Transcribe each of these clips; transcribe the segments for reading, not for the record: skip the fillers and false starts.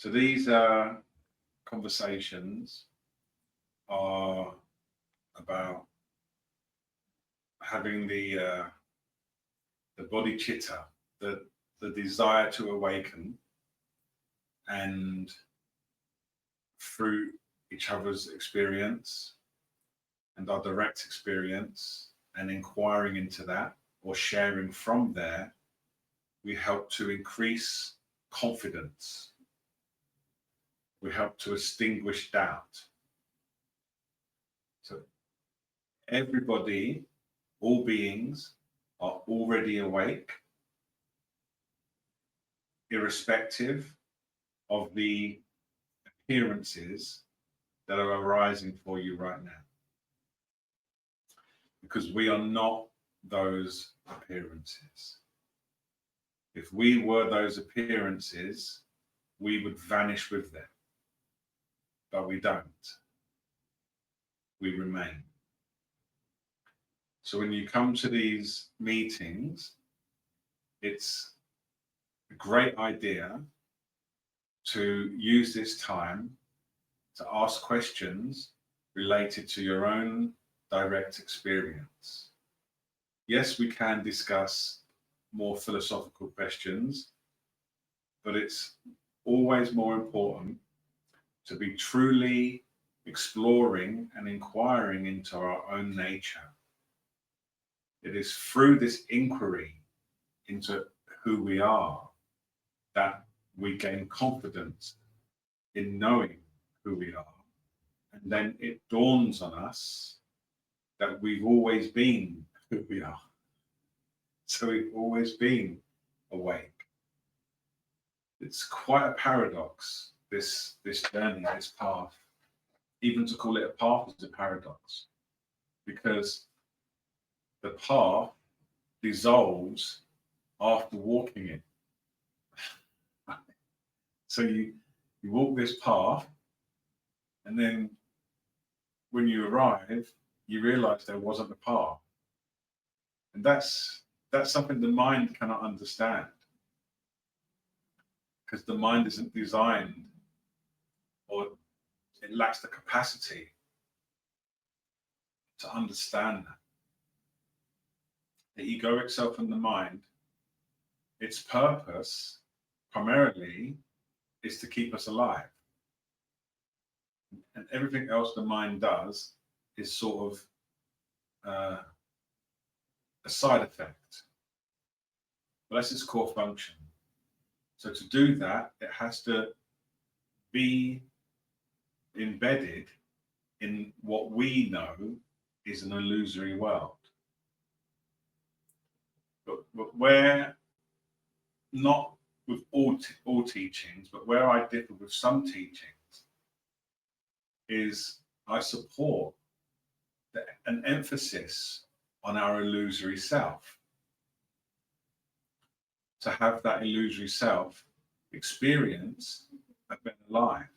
So these conversations are about having the bodhicitta, the desire to awaken, and through each other's experience and our direct experience and inquiring into that or sharing from there, we help to increase confidence. We help to extinguish doubt. So everybody, all beings are already awake, irrespective of the appearances that are arising for you right now. Because we are not those appearances. If we were those appearances, we would vanish with them. But we don't. We remain. So when you come to these meetings, it's a great idea to use this time to ask questions related to your own direct experience. Yes, we can discuss more philosophical questions, but it's always more important to be truly exploring and inquiring into our own nature. It is through this inquiry into who we are that we gain confidence in knowing who we are. And then it dawns on us that we've always been who we are. So we've always been awake. It's quite a paradox, this journey, this path. Even to call it a path is a paradox, because the path dissolves after walking it. So you walk this path, and then when you arrive, you realize there wasn't a path. And that's something the mind cannot understand, because the mind isn't designed, or it lacks the capacity to understand that. The egoic self and the mind, its purpose primarily is to keep us alive. And everything else the mind does is sort of a side effect. But that's its core function. So to do that, it has to be embedded in what we know is an illusory world. But where, not with all teachings, but where I differ with some teachings, is I support an emphasis on our illusory self. To have that illusory self experience a better life.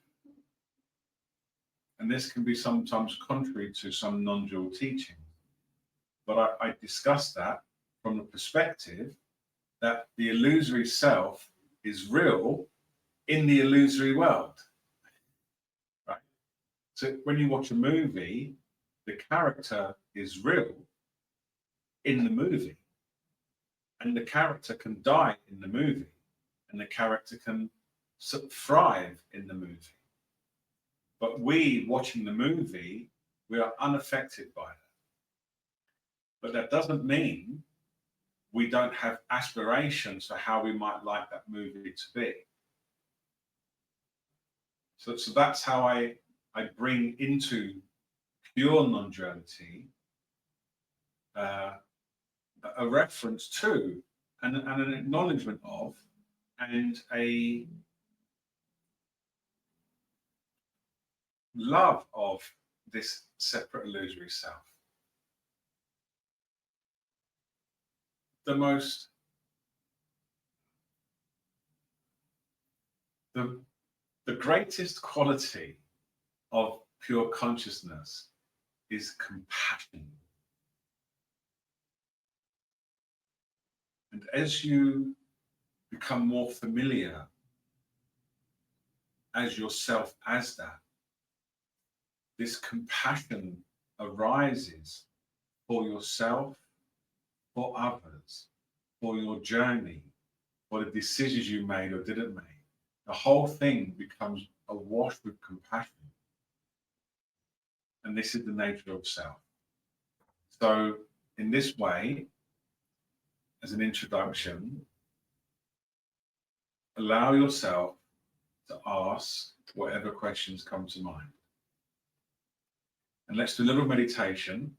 And this can be sometimes contrary to some non-dual teaching. But I discuss that from the perspective that the illusory self is real in the illusory world. Right? So when you watch a movie, the character is real in the movie. And the character can die in the movie, and the character can thrive in the movie. But we, watching the movie, we are unaffected by that. But that doesn't mean we don't have aspirations for how we might like that movie to be. So that's how I bring into pure non-duality a reference to and an acknowledgement of and a love of this separate illusory self. The greatest quality of pure consciousness is compassion. And as you become more familiar as yourself as that. This compassion arises for yourself, for others, for your journey, for the decisions you made or didn't make. The whole thing becomes awash with compassion. And this is the nature of self. So in this way, as an introduction, allow yourself to ask whatever questions come to mind. And let's do a little meditation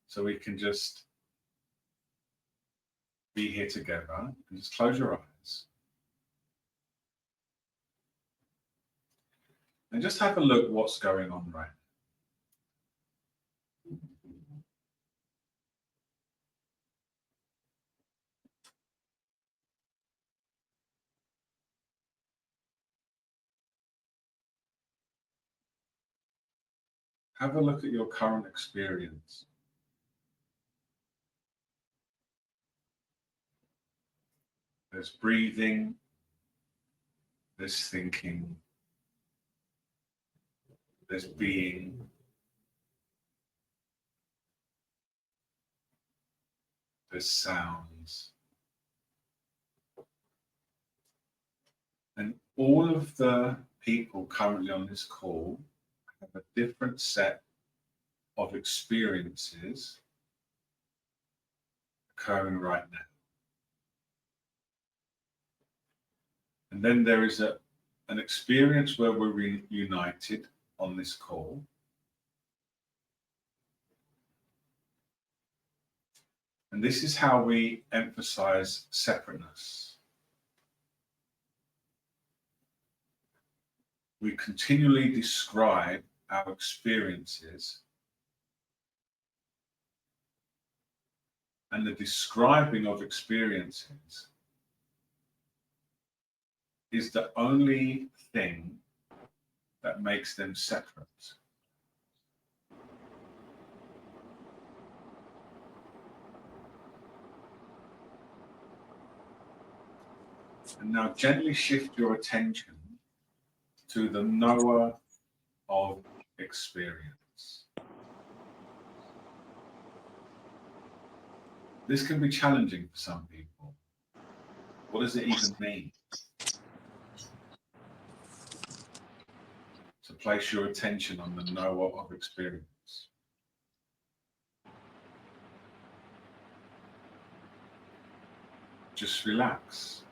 so we can just be here together. And just close your eyes. And just have a look what's going on right now. Have a look at your current experience. There's breathing, there's thinking, there's being, there's sounds. And all of the people currently on this call have a different set of experiences occurring right now. And then there is an experience where we're reunited on this call. And this is how we emphasize separateness. We continually describe our experiences, and the describing of experiences is the only thing that makes them separate. And now gently shift your attention to the knower of experience. This can be challenging for some people. What does it even mean? To place your attention on the knower of experience. Just relax.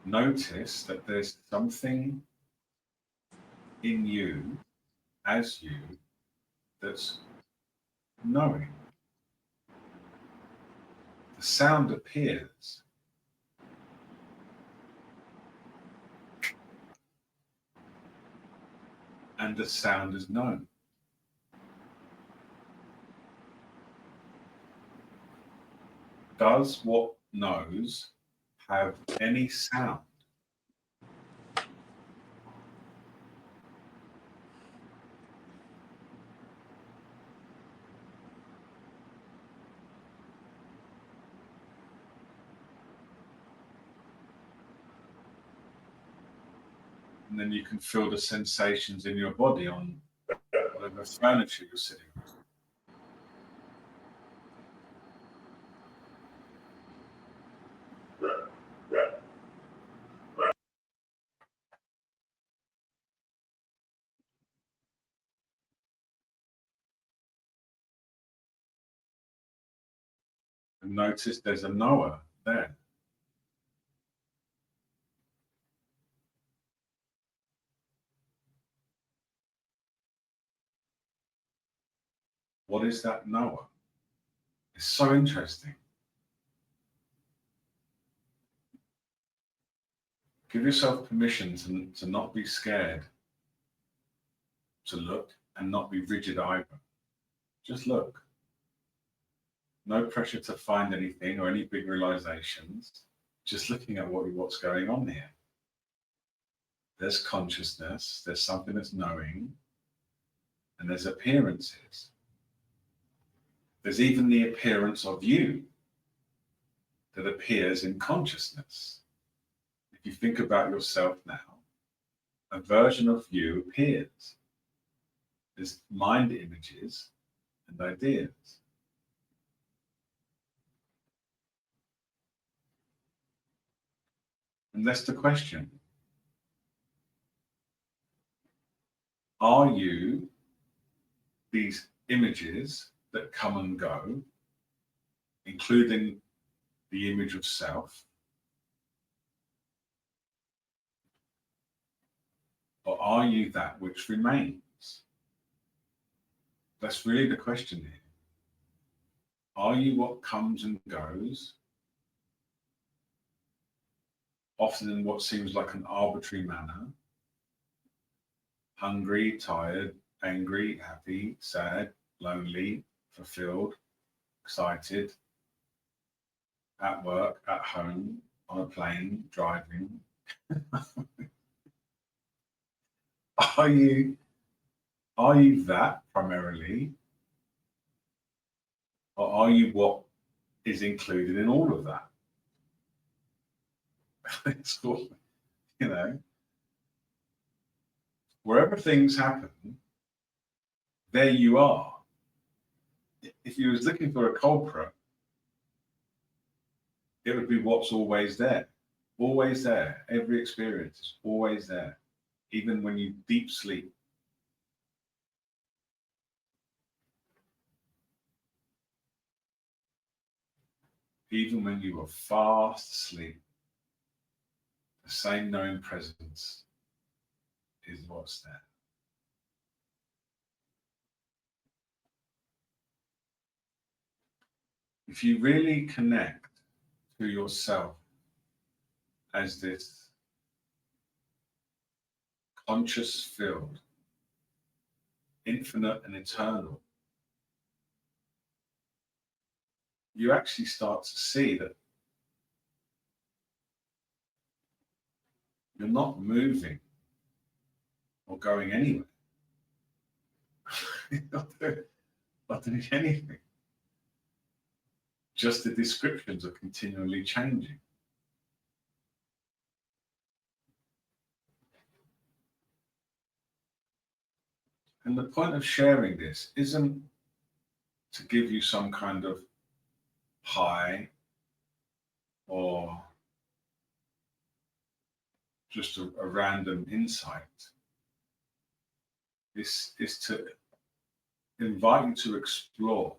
Notice that there's something in you, as you, that's knowing. The sound appears. And the sound is known. Does what knows have any sound? And then you can feel the sensations in your body on whatever furniture you're sitting on. And notice there's a knower there. What is that knower? It's so interesting. Give yourself permission to not be scared, to look and not be rigid either. Just look. No pressure to find anything or any big realizations. Just looking at what's going on here. There's consciousness, there's something that's knowing, and there's appearances. There's even the appearance of you. that appears in consciousness. If you think about yourself now, a version of you appears. There's mind images and ideas. And that's the question. Are you these images that come and go, including the image of self? Or are you that which remains? That's really the question here. Are you what comes and goes, often in what seems like an arbitrary manner? Hungry, tired, angry, happy, sad, lonely, fulfilled, excited, at work, at home, on a plane, driving. Are you that primarily? Or are you what is included in all of that? It's all, you know, wherever things happen, there you are. If you was looking for a culprit, it would be what's always there. Always there. Every experience is always there. Even when you deep sleep. Even when you are fast asleep, the same knowing presence is what's there. If you really connect to yourself as this conscious field, infinite and eternal, you actually start to see that you're not moving or going anywhere. You're not doing anything. Just the descriptions are continually changing. And the point of sharing this isn't to give you some kind of high or just a random insight. This is to invite you to explore.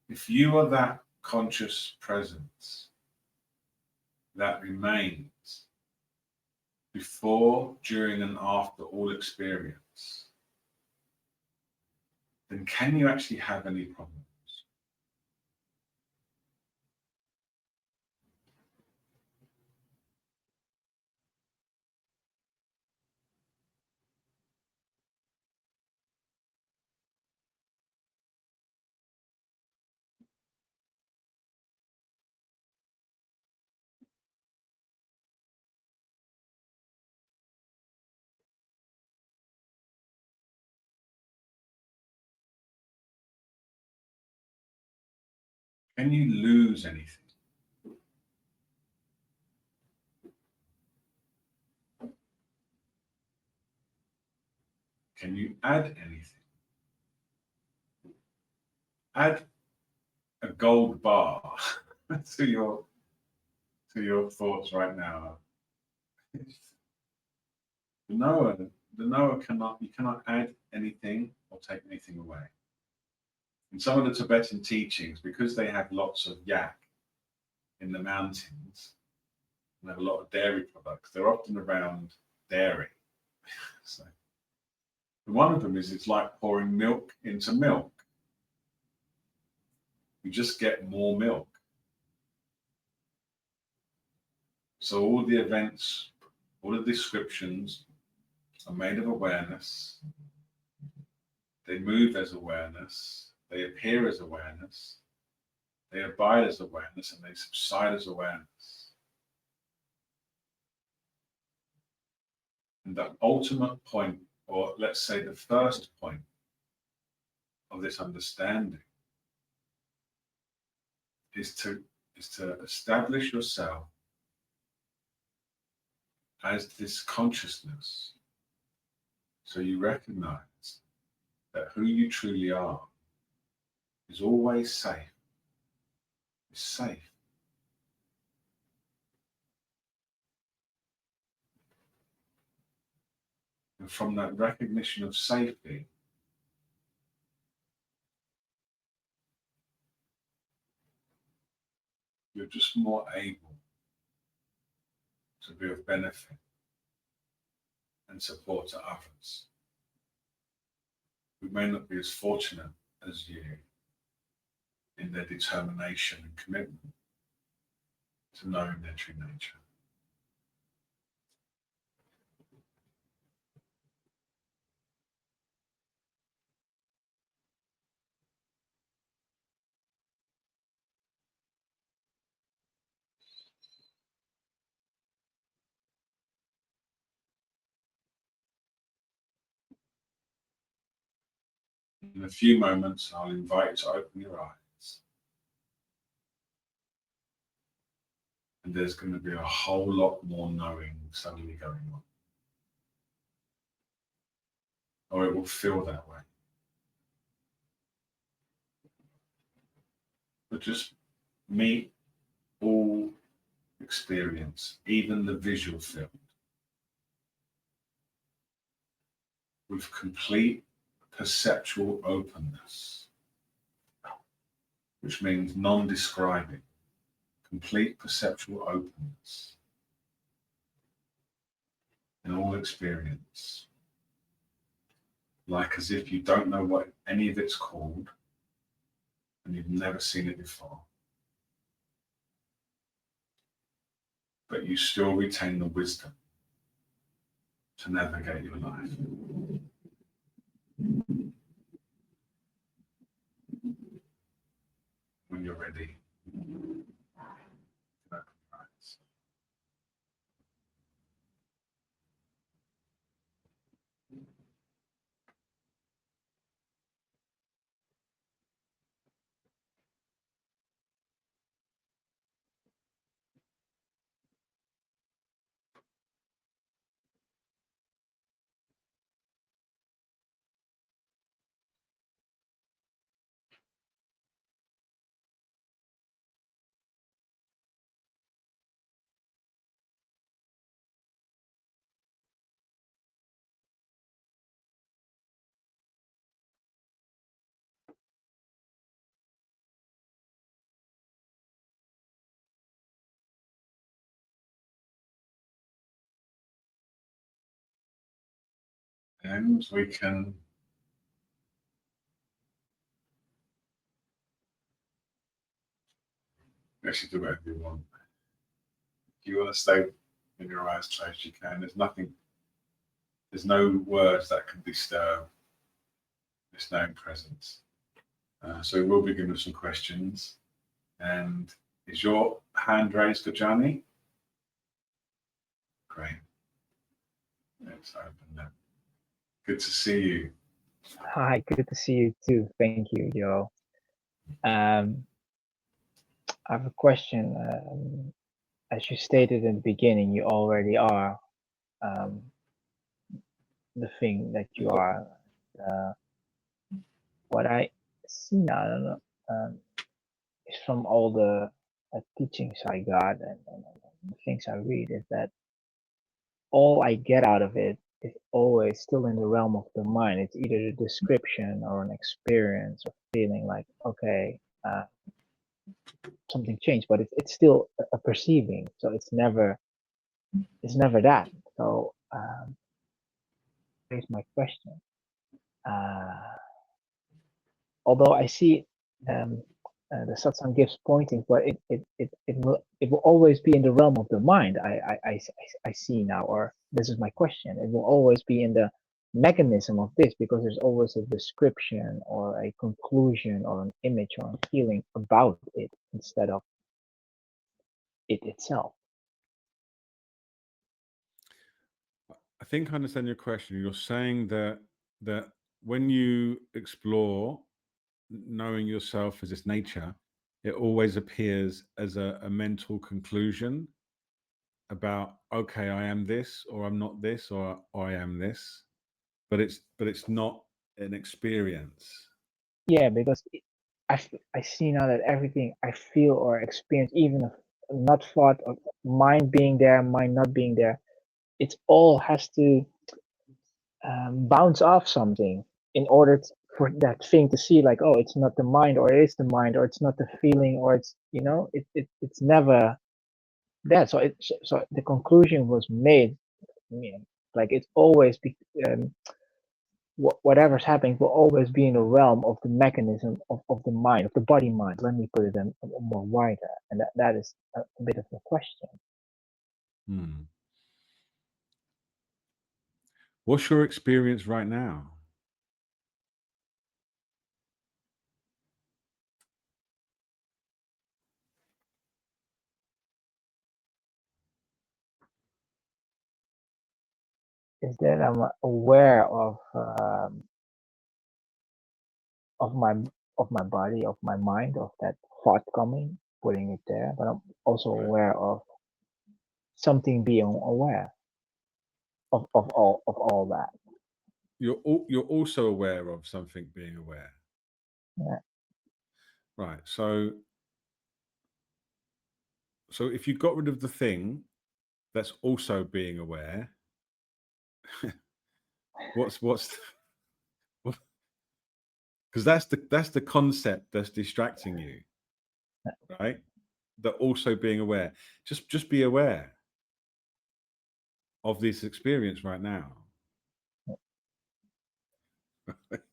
If you are that conscious presence that remains before, during, and after all experience, then can you actually have any problems? Can you lose anything? Can you add anything? Add a gold bar to your thoughts right now. The knower you cannot add anything or take anything away. In some of the Tibetan teachings, because they have lots of yak in the mountains and have a lot of dairy products, they're often around dairy. So one of them is it's like pouring milk into milk. You just get more milk. So all the events, all the descriptions are made of awareness. They move as awareness. They appear as awareness. They abide as awareness, and they subside as awareness. And the ultimate point, or let's say the first point of this understanding, is to establish yourself as this consciousness, so you recognize that who you truly are is always safe. It's safe. And from that recognition of safety, you're just more able to be of benefit and support to others who may not be as fortunate as you in their determination and commitment to knowing their true nature. In a few moments, I'll invite you to open your eyes. And there's going to be a whole lot more knowing suddenly going on. Or it will feel that way. But just meet all experience, even the visual field, with complete perceptual openness, which means non-describing, complete perceptual openness in all experience, like as if you don't know what any of it's called and you've never seen it before, but you still retain the wisdom to navigate your life. When you're ready, open your eyes. And we can actually do whatever you want. If you want to stay with your eyes closed, you can. There's no words that can disturb this known presence. So we'll begin with some questions. And is your hand raised, Gajani? Great. Let's open that. Good to see you. Hi, good to see you too. Thank you, Joe. I have a question. As you stated in the beginning, you already are um, the thing that you are. Uh, what I see now, I don't know, is from all the teachings I got and the things I read, is that all I get out of it is always still in the realm of the mind. It's either a description or an experience or feeling like, okay, something changed, but it's still a perceiving. So it's never that. So here's my question. Uh, Although I see the satsang gives pointing, but it will always be in the realm of the mind. I see now, or this is my question. It will always be in the mechanism of this because there's always a description or a conclusion or an image or a feeling about it instead of it itself. I think I understand your question. You're saying that when you explore knowing yourself as this nature, it always appears as a mental conclusion about, okay, I am this, or I'm not this, or I am this, but it's not an experience. Yeah, because I see now that everything I feel or experience, even if not thought of mind being there, mind not being there, it all has to bounce off something in order for that thing to see like, oh, it's not the mind, or it is the mind, or it's not the feeling, or it's, it's never that. So so the conclusion was made. Yeah, like it's always um, whatever's happening will always be in the realm of the mechanism of the mind, of the body mind. Let me put it in more wider, and that is a bit of a question. Hmm. What's your experience right now? Is that I'm aware of my of my body, of my mind, of that thought coming, putting it there, but I'm also Right. aware of something being aware of all that. You're also aware of something being aware. Yeah. Right. So if you got rid of the thing that's also being aware, what's because that's the concept that's distracting you, right? That also being aware. Just be aware of this experience right now.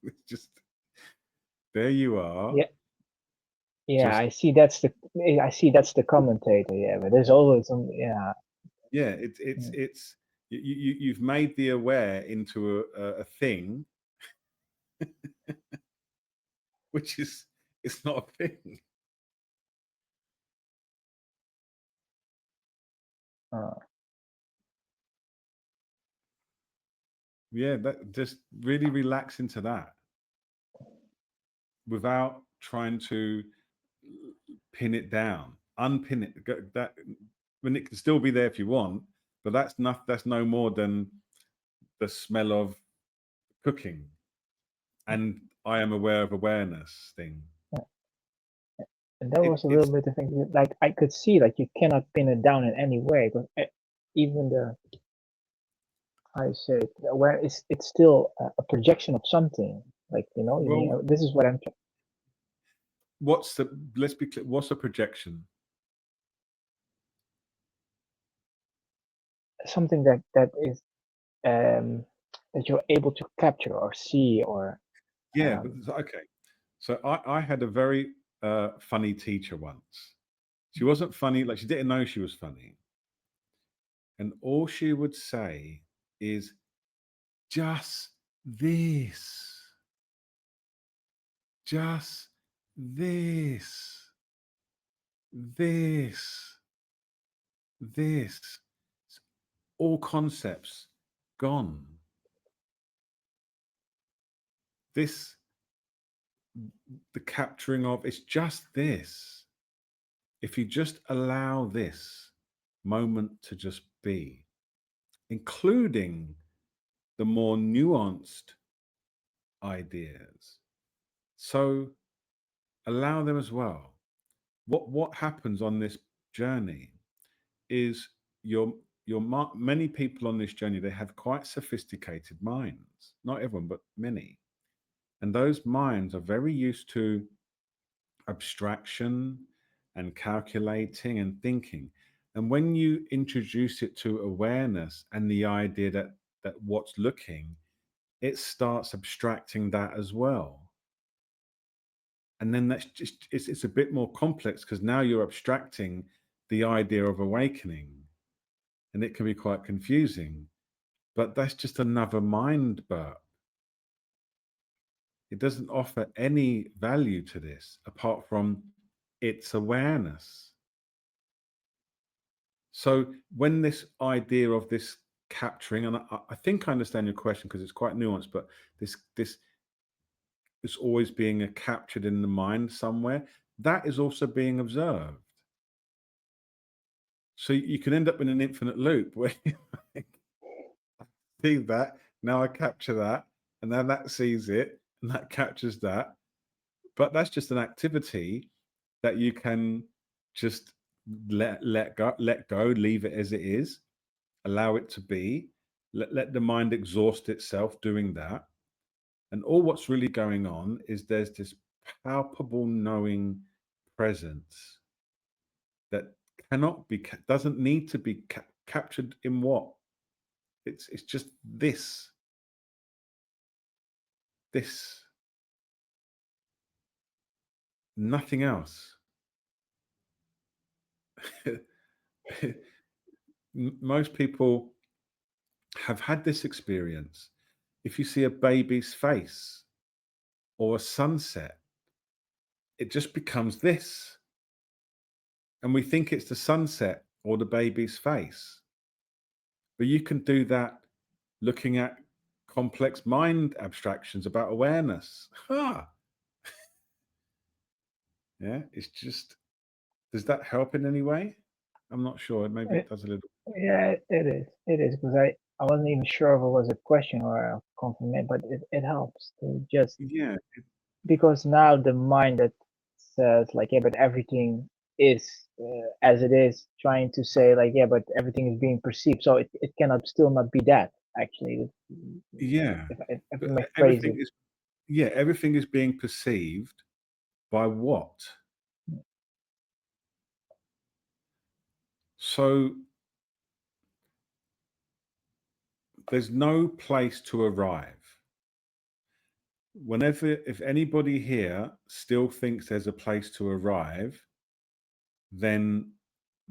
It's just there you are. Yeah, yeah. Just I see that's the commentator. Yeah, but there's always some. Yeah, yeah, it's you've made the aware into a thing, which is it's not a thing. uh, Yeah, that just really relax into that without trying to pin it down, unpin it. That when it can still be there if you want, but that's not that's no more than the smell of cooking and I am aware of awareness thing. and that was a little It's bit of thing. Like I could see, like you cannot pin it down in any way, but even the how you say it, where it's still a projection of something. Like you well, mean this is what I'm what's the let's be clear, what's a projection? something that is um that you're able to capture or see or Yeah, but um okay. So I had a very funny teacher once. She wasn't funny, like she didn't know she was funny. And all she would say is just this, just this, this, this. All concepts gone. This, the capturing of, it's just this. If you just allow this moment to just be, including the more nuanced ideas. So allow them as well. What happens on this journey is many people on this journey, they have quite sophisticated minds. Not everyone, but many. And those minds are very used to abstraction and calculating and thinking. And when you introduce it to awareness and the idea that what's looking, it starts abstracting that as well. And then that's just it's a bit more complex because now you're abstracting the idea of awakening, and it can be quite confusing. But that's just another mind burp. It doesn't offer any value to this apart from its awareness. So when this idea of this capturing, and I think I understand your question because it's quite nuanced, but this it's always being captured in the mind somewhere. that is also being observed. So you can end up in an infinite loop where you see that, now I capture that, and then that sees it, and that captures that. But that's just an activity that you can just let go, leave it as it is, allow it to be, let the mind exhaust itself doing that. And all what's really going on is there's this palpable knowing presence that cannot be, doesn't need to be captured in what? It's just this, nothing else. Most people have had this experience. If you see a baby's face or a sunset, it just becomes this. And we think it's the sunset or the baby's face. But you can do that looking at complex mind abstractions about awareness. Yeah, it's just, does that help in any way? I'm not sure. Maybe it It, does a little. yeah, it is. It is because I wasn't even sure if it was a question or a compliment, but it helps to just Yeah, because now the mind that says like yeah, but everything is as it is, trying to say like yeah, but everything is being perceived, so it cannot still not be that actually. yeah. If I But may phrase everything it. is, yeah, everything is being perceived by what? So there's no place to arrive. Whenever, if anybody here still thinks there's a place to arrive, then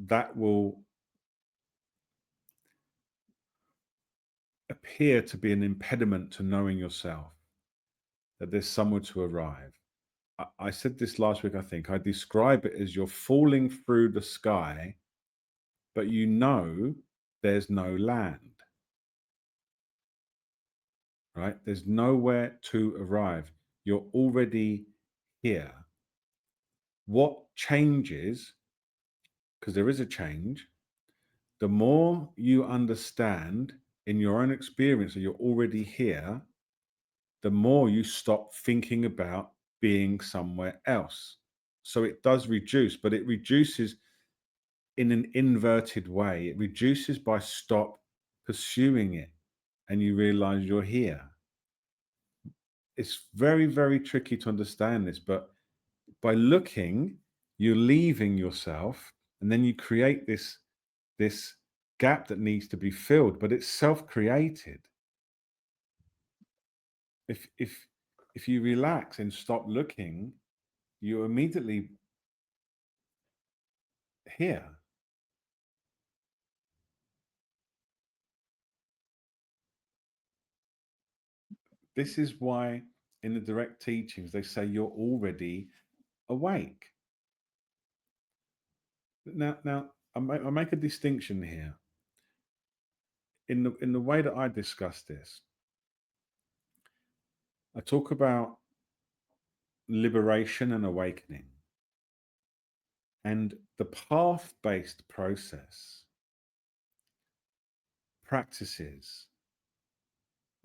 that will appear to be an impediment to knowing yourself, that there's somewhere to arrive. I said this last week, I think. I describe it as you're falling through the sky, but you know there's no land, right? There's nowhere to arrive. You're already here. What changes, because there is a change, the more you understand in your own experience that you're already here, the more you stop thinking about being somewhere else. So it does reduce, but it reduces in an inverted way. It reduces by stop pursuing it and you realize you're here. It's very, very tricky to understand this, but by looking, you're leaving yourself and then you create this gap that needs to be filled, but it's self-created. If you relax and stop looking, you're immediately here. This is why in the direct teachings they say you're already awake. Now I make a distinction here. In the way that I discuss this, I talk about liberation and awakening. And the path-based process, practices,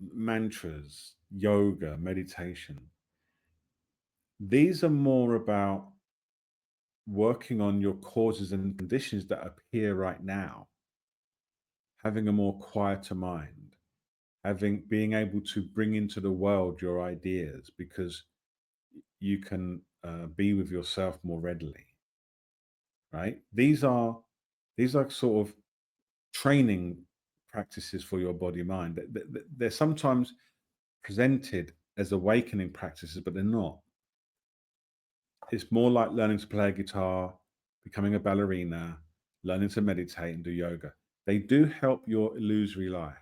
mantras, yoga, meditation, these are more about working on your causes and conditions that appear right now, having a more quieter mind, being able to bring into the world your ideas because you can be with yourself more readily, right? These are sort of training practices for your body mind. They're sometimes presented as awakening practices, but they're not. It's more like learning to play a guitar, becoming a ballerina, learning to meditate and do yoga. They do help your illusory life,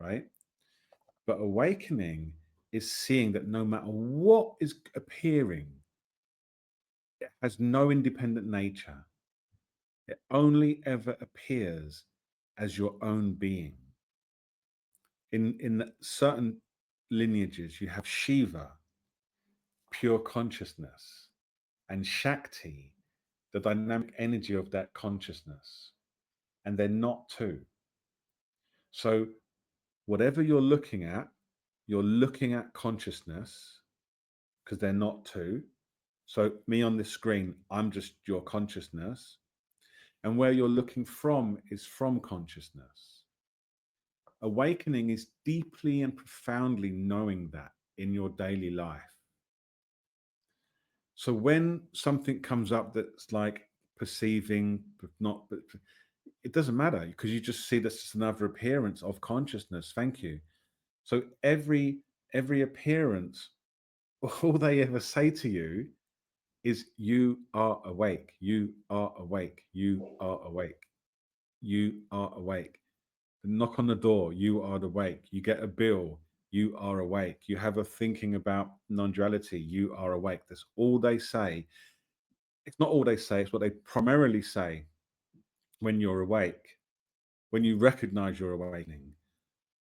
right? But awakening is seeing that no matter what is appearing, it has no independent nature. It only ever appears as your own being. In certain lineages, you have Shiva, pure consciousness, and Shakti, the dynamic energy of that consciousness. And they're not two. So whatever you're looking at consciousness, because they're not two. So me on this screen, I'm just your consciousness. And where you're looking from is from consciousness. Awakening is deeply and profoundly knowing that in your daily life. So when something comes up that's like perceiving, but not, but it doesn't matter, because you just see that's just another appearance of consciousness. Thank you. So every appearance, all they ever say to you is, you are awake, you are awake, you are awake, you are awake. Knock on the door, you are awake. You get a bill, you are awake. You have a thinking about non-duality, you are awake. That's all they say. It's not all they say, it's what they primarily say when you're awake, when you recognize your awakening.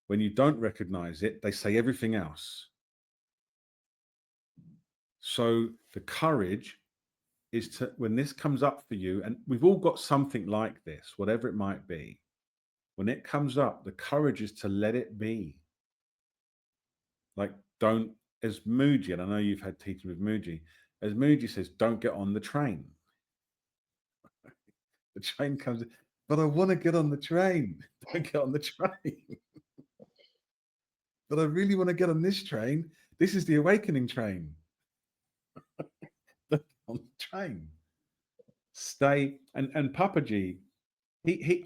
When you don't recognize it, they say everything else. So the courage is to, when this comes up for you, and we've all got something like this, whatever it might be, when it comes up, the courage is to let it be. Like, don't, as Muji, and I know you've had teaching with Muji, as Muji says, don't get on the train. The train comes, but I want to get on the train. Don't get on the train. But I really want to get on this train. This is the awakening train. Don't get on the train. Stay. And Papaji,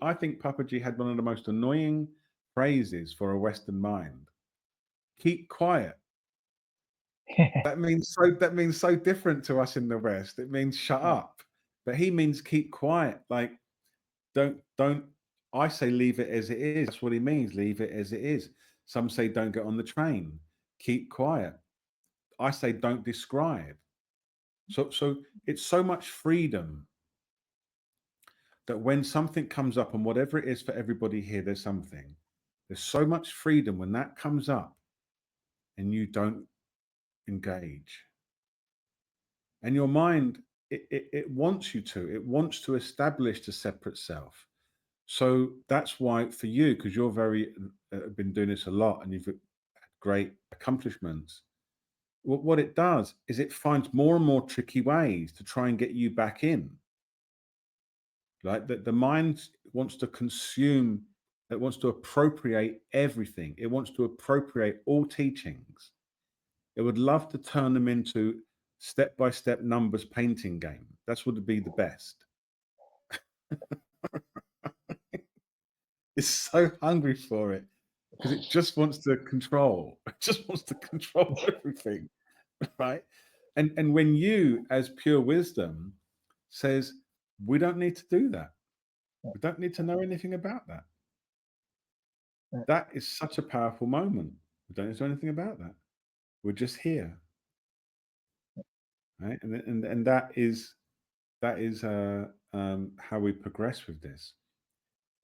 I think Papaji had one of the most annoying phrases for a Western mind. Keep quiet. That means so different to us in the West. It means shut up. But he means keep quiet. Like, don't, I say leave it as it is. That's what he means. Leave it as it is. Some say don't get on the train. Keep quiet. I say don't describe. So it's so much freedom that when something comes up, and whatever it is for everybody here, there's something. There's so much freedom when that comes up and you don't engage. And your mind, it wants you to. It wants to establish the separate self. So that's why for you, because you're very been doing this a lot and you've had great accomplishments, what it does is it finds more and more tricky ways to try and get you back in. Right? The mind wants to consume, it wants to appropriate everything. It wants to appropriate all teachings. It would love to turn them into step-by-step numbers painting game. That's what would be the best. It's so hungry for it because it just wants to control. It just wants to control everything, right? And when you, as pure wisdom, says, we don't need to do that. We don't need to know anything about that. That is such a powerful moment. We don't need to know anything about that. We're just here, right? And that is how we progress with this.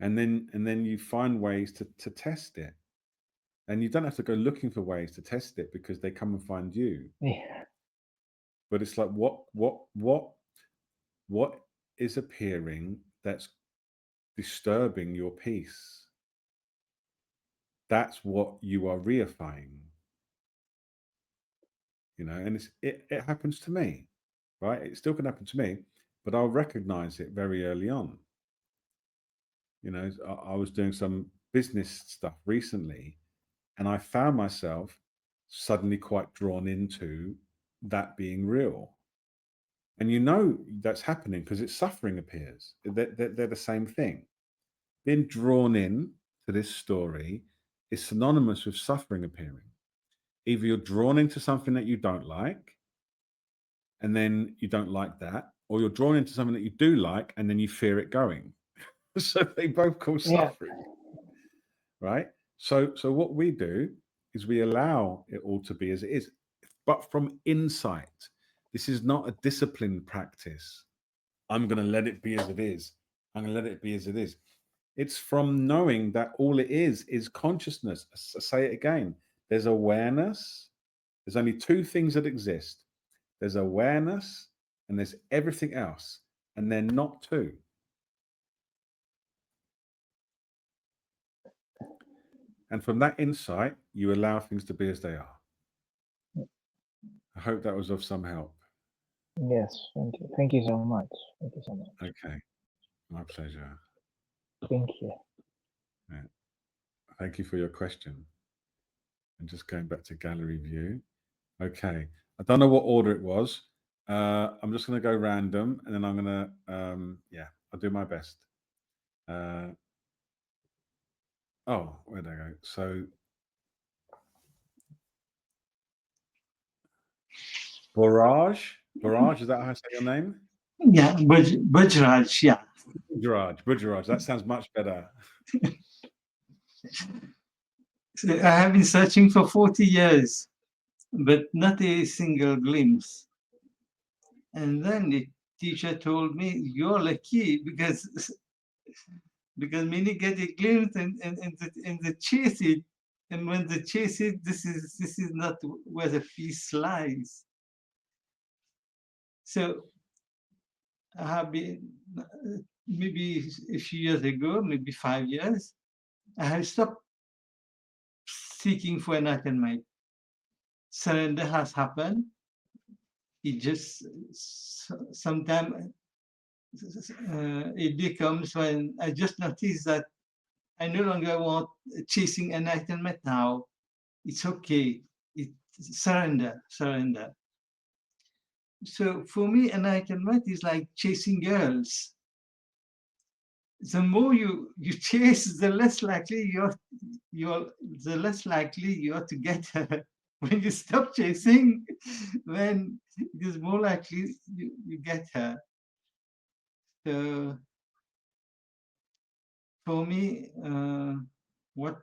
And then you find ways to test it, and you don't have to go looking for ways to test it because they come and find you. Yeah. But it's like what is appearing that's disturbing your peace? That's what you are reifying. You know, and it happens to me, right? It still can happen to me, but I'll recognize it very early on. You know, I was doing some business stuff recently, and I found myself suddenly quite drawn into that being real. And you know that's happening because its suffering appears. They're the same thing. Being drawn in to this story is synonymous with suffering appearing. Either you're drawn into something that you don't like, and then you don't like that, or you're drawn into something that you do like, and then you fear it going. So they both cause suffering, right? So what we do is we allow it all to be as it is, but from insight. This is not a disciplined practice. I'm going to let it be as it is. I'm going to let it be as it is. It's from knowing that all it is consciousness. I say it again. There's awareness. There's only two things that exist. There's awareness and there's everything else, and they're not two. And from that insight, you allow things to be as they are. I hope that was of some help. Yes, thank you. Thank you so much. Thank you so much. Okay, my pleasure. Thank you. Yeah. Thank you for your question. And just going back to gallery view. Okay, I don't know what order it was. I'm just going to go random, and then I'm going to, yeah, I'll do my best. Oh, where'd I go? So, Barrage, is that how I say your name? Yeah, Bajraj, yeah. Bujraj, that sounds much better. So I have been searching for 40 years, but not a single glimpse. And then the teacher told me, "You're lucky because many get a glimpse and they chase it. And when they chase it, this is not where the peace lies." So I have been, maybe a few years ago, maybe 5 years, I have stopped seeking for enlightenment. Surrender has happened. It just sometimes a day comes when I just notice that I no longer want chasing enlightenment now. It's okay. It surrender. So for me, enlightenment is like chasing girls. The more you chase, the less likely you're to get her. When you stop chasing, then it is more likely you get her. So for me, what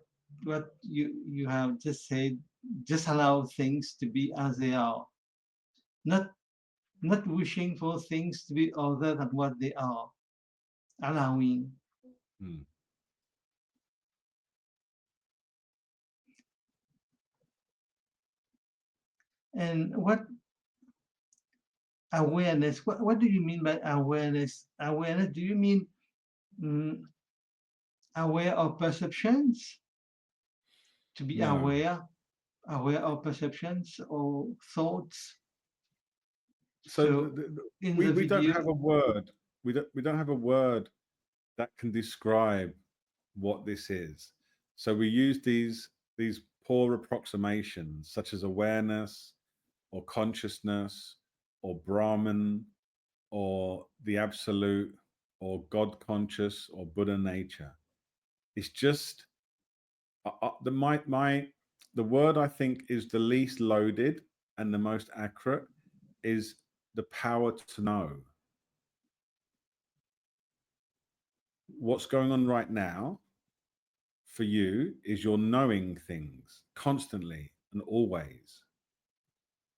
you have just said, just allow things to be as they are, not wishing for things to be other than what they are, allowing. Hmm. And what awareness? What do you mean by awareness? Awareness? Do you mean aware of perceptions? To be No. aware of perceptions or thoughts? So So in the we don't video, have a word. We don't have a word that can describe what this is. So we use these poor approximations, such as awareness, or consciousness, or Brahman, or the absolute, or God conscious, or Buddha nature. It's just the word I think is the least loaded and the most accurate is the power to know. What's going on right now for you is you're knowing things constantly and always.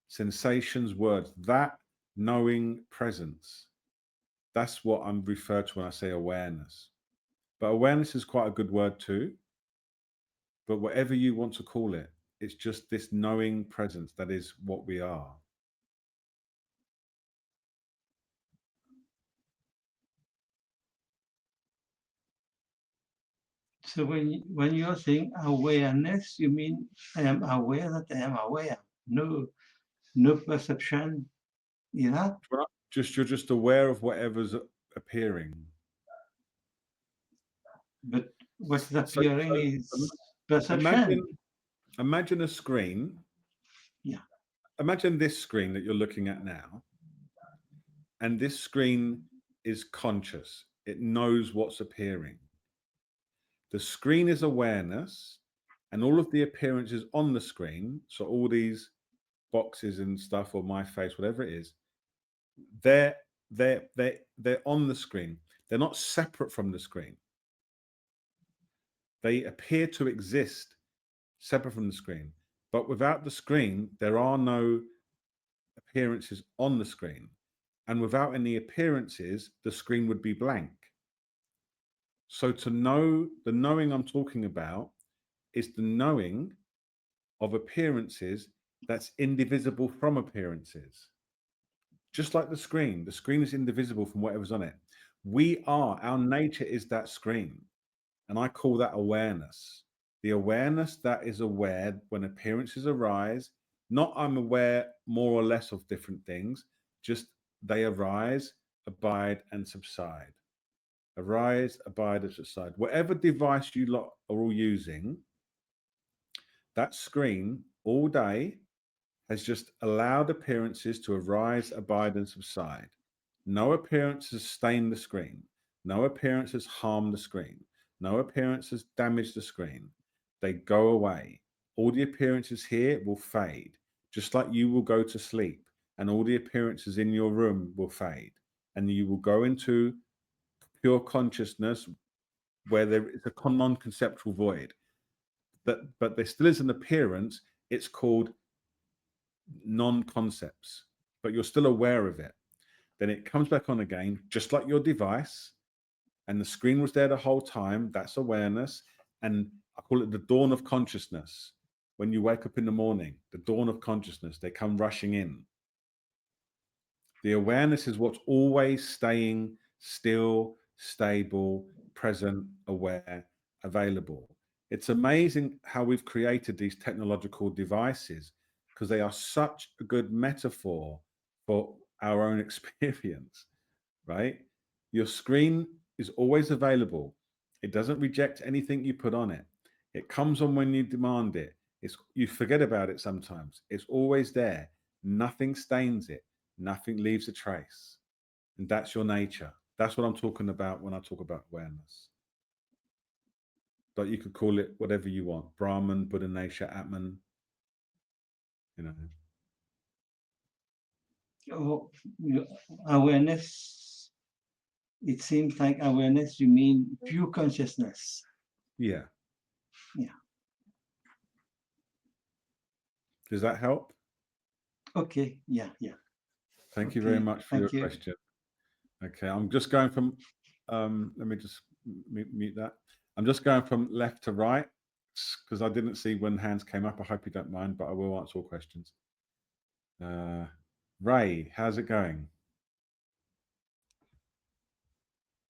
Sensations, words, that knowing presence. That's what I'm referred to when I say awareness. But awareness is quite a good word too. But whatever you want to call it, it's just this knowing presence that is what we are. so when you're saying awareness, you mean I am aware that I am aware. No perception. Yeah. Just you're just aware of whatever's appearing. But what's So appearing is imagine perception. imagine a screen. Yeah. Imagine this screen that you're looking at now. And this screen is conscious. It knows what's appearing. The screen is awareness, and all of the appearances on the screen, so all these boxes and stuff, or my face, whatever it is, they're on the screen. They're not separate from the screen. They appear to exist separate from the screen, but without the screen, there are no appearances on the screen. And without any appearances, the screen would be blank. So to know, the knowing I'm talking about is the knowing of appearances that's indivisible from appearances. just like the screen. The screen is indivisible from whatever's on it. Our nature is that screen. And I call that awareness. The awareness that is aware when appearances arise, not I'm aware more or less of different things, just they arise, abide, and subside. Arise, abide, and subside. Whatever device you lot are all using, that screen all day has just allowed appearances to arise, abide, and subside. No appearances stain the screen. No appearances harm the screen. No appearances damage the screen. They go away. All the appearances here will fade, just like you will go to sleep, and all the appearances in your room will fade, and you will go into pure consciousness where there is a non-conceptual void. But there still is an appearance. It's called non-concepts, but you're still aware of it. Then it comes back on again, just like your device, and the screen was there the whole time. That's awareness. And I call it the dawn of consciousness. When you wake up in the morning, the dawn of consciousness, they come rushing in. The awareness is what's always staying still, stable, present, aware, available. It's amazing how we've created these technological devices because they are such a good metaphor for our own experience, right? Your screen is always available. It doesn't reject anything you put on it. It comes on when you demand it. You forget about it sometimes. It's always there. Nothing stains it. Nothing leaves a trace. And that's your nature. That's what I'm talking about when I talk about awareness. But you could call it whatever you want. Brahman, Buddha nature, Atman, you know. Oh, awareness. It seems like awareness, you mean pure consciousness. Yeah. Yeah. Does that help? Okay. Yeah. Thank you very Okay, much for thank your you. question. Okay, I'm just going from, let me just mute that. I'm just going from left to right because I didn't see when hands came up. I hope you don't mind, but I will answer all questions. Ray, how's it going?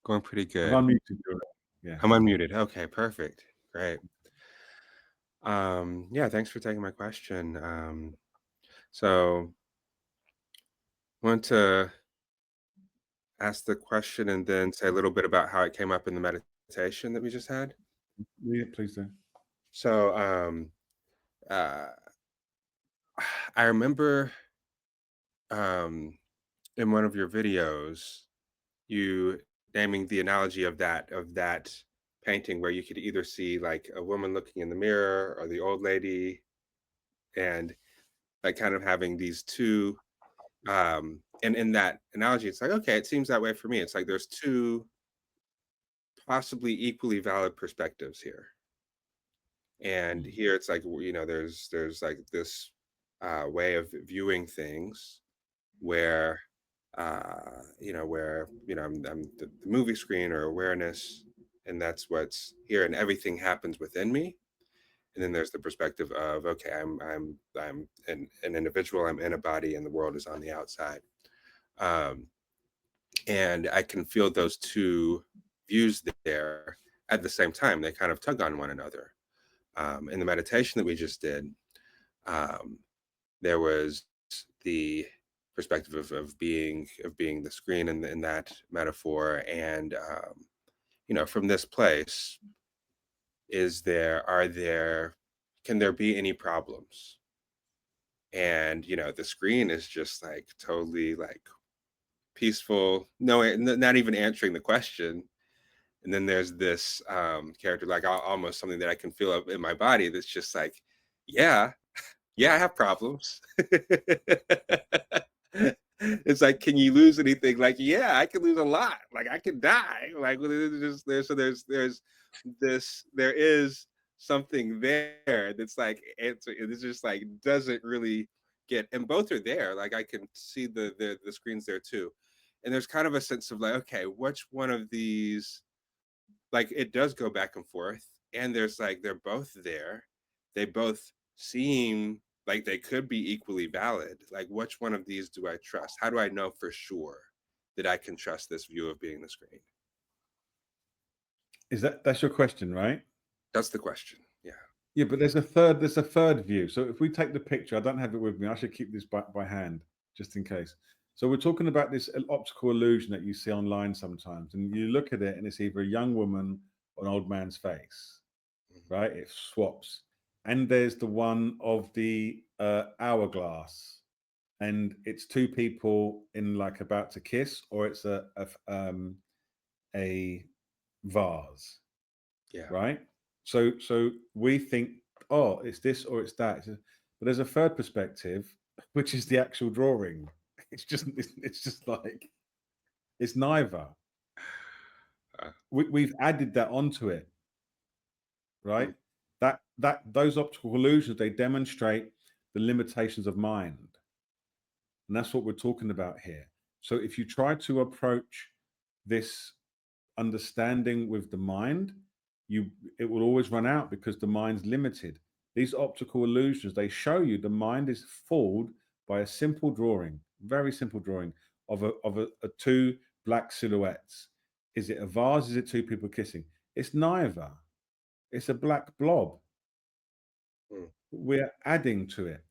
Going pretty I've good. unmuted you. Yeah. I'm unmuted. Okay, perfect. Great. Yeah, thanks for taking my question. So I want to ask the question and then say a little bit about how it came up in the meditation that we just had. Yeah, please do. So uh, I remember in one of your videos, you naming the analogy of that painting where you could either see like a woman looking in the mirror or the old lady, and like kind of having these two and in that analogy, it's like, okay, it seems that way for me. It's like there's two possibly equally valid perspectives here. And here it's like, there's like this way of viewing things where I'm the movie screen or awareness, and that's what's here, and everything happens within me. And then there's the perspective of, okay, I'm an individual, I'm in a body, and the world is on the outside. And I can feel those two views there at the same time. They kind of tug on one another. In the meditation that we just did, there was the perspective of being the screen in that metaphor, and from this place, can there be any problems? And the screen is just like totally like peaceful, no, not even answering the question. And then there's this character, like almost something that I can feel up in my body that's just like, yeah, I have problems. It's like, can you lose anything? Like, yeah, I can lose a lot. Like, I can die. Like, there is something there that's like answer. It's just like doesn't really get, and both are there. Like, I can see the screens there too, and there's kind of a sense of like, okay, which one of these? Like, it does go back and forth, and there's like they're both there. They both seem like they could be equally valid. Like, which one of these do I trust? How do I know for sure that I can trust this view of being the screen? That's your question, right? That's the question. Yeah. Yeah, but there's a third view. So if we take the picture, I don't have it with me. I should keep this by hand just in case. So we're talking about this optical illusion that you see online sometimes, and you look at it, and it's either a young woman or an old man's face, right? It swaps, and there's the one of the hourglass, and it's two people in like about to kiss, or it's a vase, Yeah. right? So we think, oh, it's this or it's that. But there's a third perspective, which is the actual drawing. It's just like it's neither. We've added that onto it, right? That those optical illusions, they demonstrate the limitations of mind, and that's what we're talking about here. So if you try to approach this understanding with the mind, it will always run out because the mind's limited. These optical illusions, they show you the mind is fooled by a simple drawing, very simple drawing of a two black silhouettes. Is it a vase? Is it two people kissing? It's neither. It's a black blob. We're adding to it.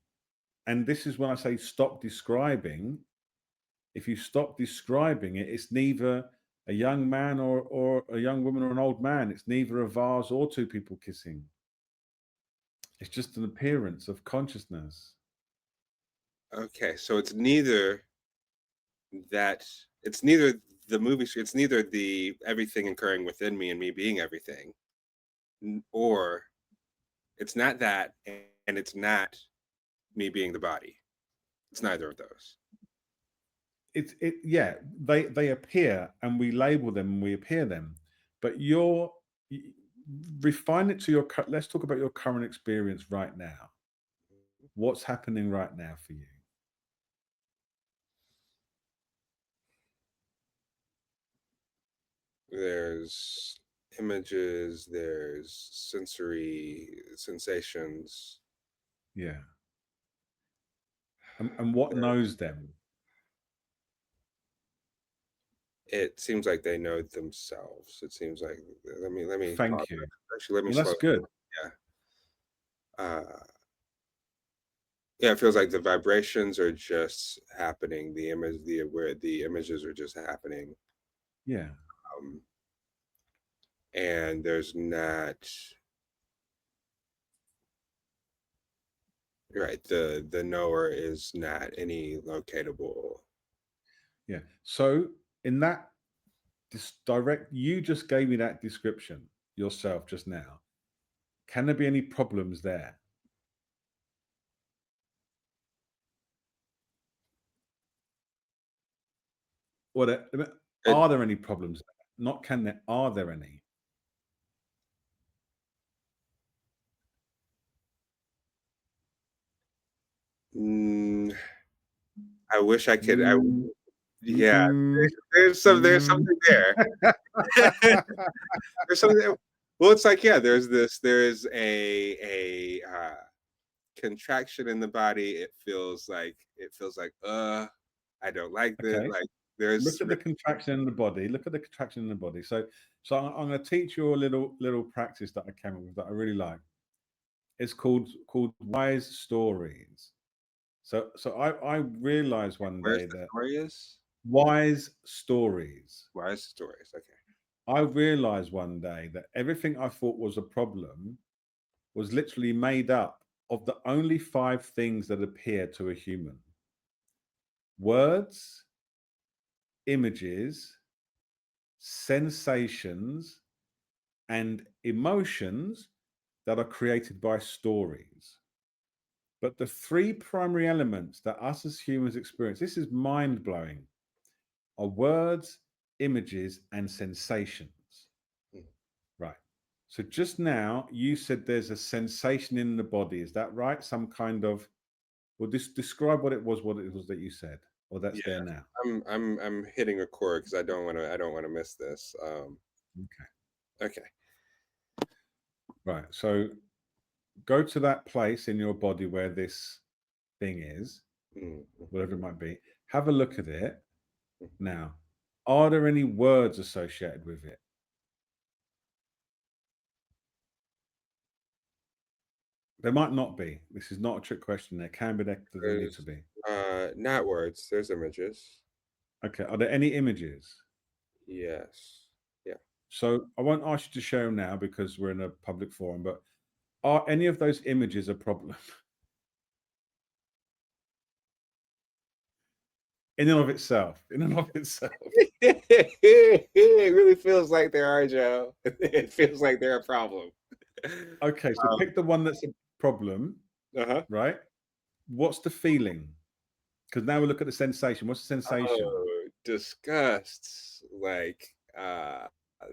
And this is when I say stop describing. If you stop describing it, it's neither a young man or a young woman or an old man. It's neither a vase or two people kissing. It's just an appearance of consciousness. Okay, so it's neither that, it's neither the movie, it's neither the everything occurring within me and me being everything, or it's not that, and it's not me being the body. It's neither of those. Yeah, they appear and we label them and we appear them, but refine it to your, let's talk about your current experience right now. What's happening right now for you? There's images, there's sensory sensations. Yeah. And what knows them? It seems like they know themselves. It seems like, let me Thank you. actually, let me Well, that's good. Yeah. Yeah, it feels like the vibrations are just happening. The image, where the images are just happening. Yeah. And there's not, right, the knower is not any locatable. Yeah. So in that you just gave me that description yourself just now. Can there be any problems there? Are there any problems there? Not can there, are there any? I wish I could. Yeah, there's something there. There's something there. Well, it's like, yeah, there is a contraction in the body. It feels like I don't like this. Okay. Like, there's Look at the contraction in the body. Look at the contraction in the body. So I'm going to teach you a little practice that I came up with that I really like. It's called wise stories. So I realized one day that story is wise stories. wise stories. Okay. I realized one day that everything I thought was a problem was literally made up of the only 5 things that appear to a human: words, images, sensations, and emotions that are created by stories. But the 3 primary elements that us as humans experience, this is mind blowing, are words, images, and sensations. Right. So just now you said there's a sensation in the body. Is that right? Some kind of, well, describe what it was that you said, or that's there now. I'm hitting a chord because I don't want to miss this. Okay. Right. So go to that place in your body where this thing is, Mm, whatever it might be. Have a look at it. Now, are there any words associated with it? There might not be. This is not a trick question. There can be, there doesn't need to be. Not words. There's images. Okay. Are there any images? Yes. Yeah. So I won't ask you to share them now because we're in a public forum, but are any of those images a problem? In and of itself. In and of itself. It really feels like there are, Joe. It feels like they're a problem. Okay, so pick the one that's a problem, Uh-huh. right? What's the feeling? Because now we look at the sensation. What's the sensation? Oh, disgust. Like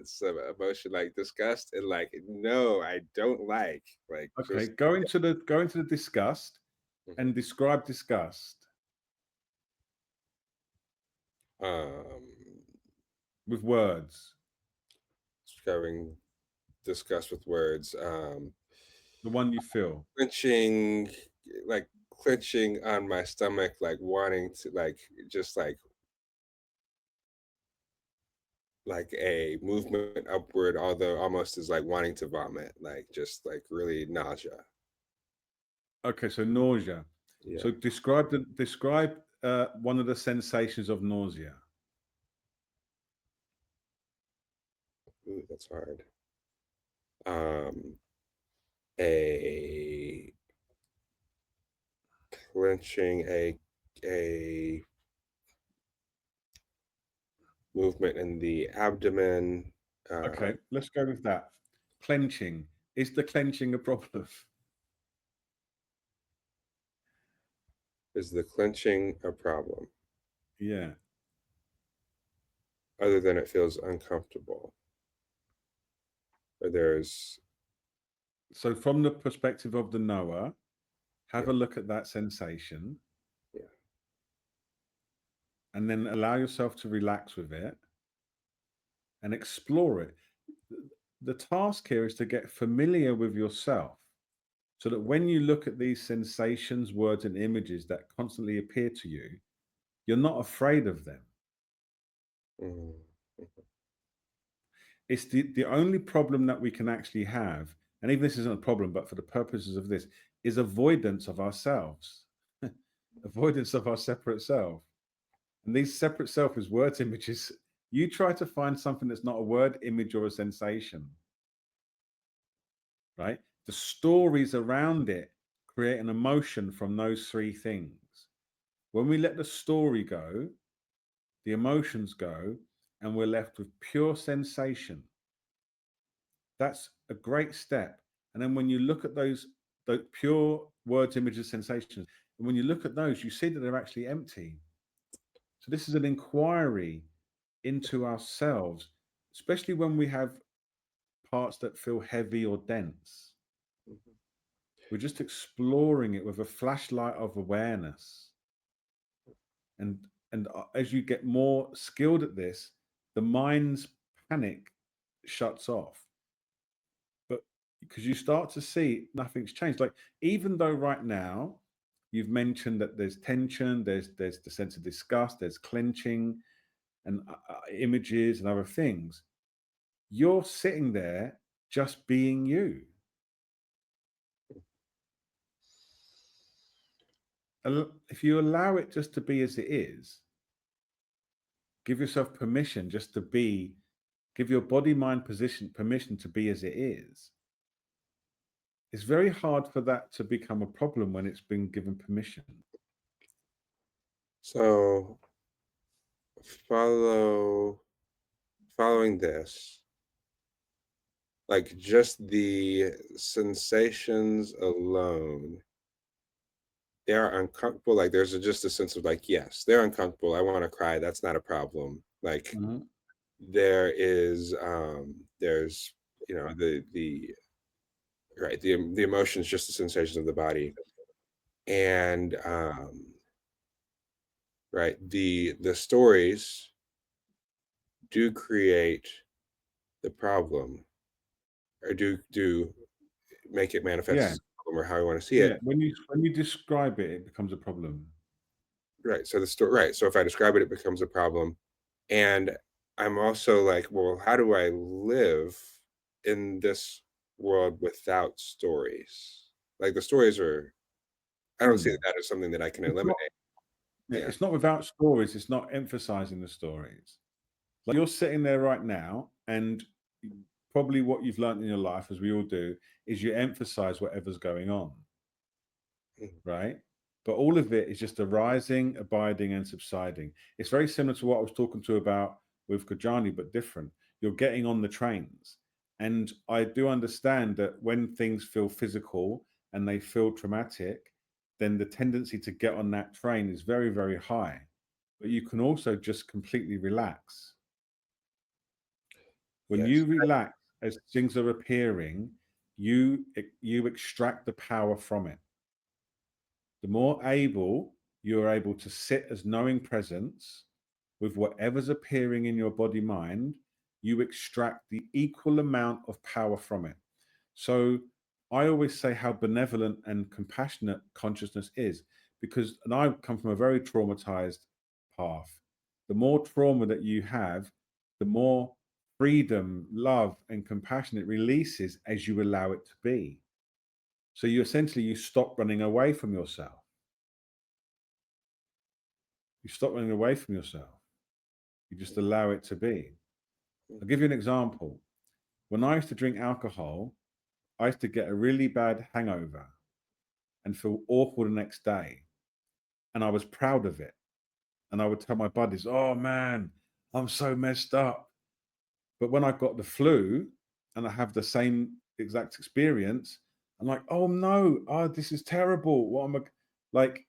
some emotion like disgust and like no, I don't like. Like Okay, just go into the disgust and describe disgust um with words. describing disgust with words. The one you feel. Clenching, like clenching on my stomach, like wanting to like just like a movement upward, although almost is like wanting to vomit, like just like really nausea. Okay, so nausea. Yeah. So describe one of the sensations of nausea. Ooh, that's hard. A clenching, a movement in the abdomen. Okay, let's go with that. Clenching. Is the clenching a problem? Is the clenching a problem? Yeah. Other than it feels uncomfortable. Or there's So from the perspective of the knower, have Yeah. a look at that sensation. Yeah. And then allow yourself to relax with it and explore it. The task here is to get familiar with yourself so that when you look at these sensations, words, and images that constantly appear to you, you're not afraid of them. Mm. It's the only problem that we can actually have, and even this isn't a problem, but for the purposes of this, is avoidance of ourselves, avoidance of our separate self. And these separate self is words, images. You try to find something that's not a word, image, or a sensation, right? The stories around it create an emotion from those three things. When we let the story go, the emotions go, and we're left with pure sensation. That's a great step. And then when you look at those pure words, images, sensations, and when you look at those, you see that they're actually empty. So this is an inquiry into ourselves, especially when we have parts that feel heavy or dense. Mhm. We're just exploring it with a flashlight of awareness. And as you get more skilled at this, the mind's panic shuts off. But because you start to see nothing's changed. Like even though right now you've mentioned that there's tension, there's the sense of disgust, there's clenching and images and other things, you're sitting there just being you. If you allow it just to be as it is, give yourself permission just to be, give your body mind position permission to be as it is. It's very hard for that to become a problem when it's been given permission. So following this, like just the sensations alone, they are uncomfortable. Like there's just a sense of like, yes, they're uncomfortable. I want to cry. That's not a problem. Like Mhm. there's the right the emotions, just the sensations of the body, and right the stories do create the problem or do make it manifest Yeah. as a or how we want to see it. When you describe it, it becomes a problem. Right. So the story, right. So if I describe it, it becomes a problem. And I'm also like, well, how do I live in this world without stories? Like the stories are, I don't see that as something that I can It's not, eliminate. Yeah. it's not without stories. It's not emphasizing the stories. Like you're sitting there right now, and probably what you've learned in your life, as we all do, is you emphasize whatever's going on, Mhm. right? But all of it is just arising, abiding, and subsiding. It's very similar to what I was talking to about with Kajani, but different. You're getting on the trains. And I do understand that when things feel physical and they feel traumatic, then the tendency to get on that train is very, very high. But you can also just completely relax. When Yes. you relax as things are appearing, you extract the power from it. The more able you are able to sit as knowing presence with whatever's appearing in your body mind, you extract the equal amount of power from it. So I always say how benevolent and compassionate consciousness is, because, and I come from a very traumatized path. The more trauma that you have, the more freedom, love, and compassion it releases as you allow it to be. So you stop running away from yourself. You stop running away from yourself. You just allow it to be. I'll give you an example. When I used to drink alcohol, I used to get a really bad hangover and feel awful the next day. And I was proud of it. And I would tell my buddies, oh man, I'm so messed up. But when I got the flu and I have the same exact experience, I'm like, oh no, oh, this is terrible. What am I like?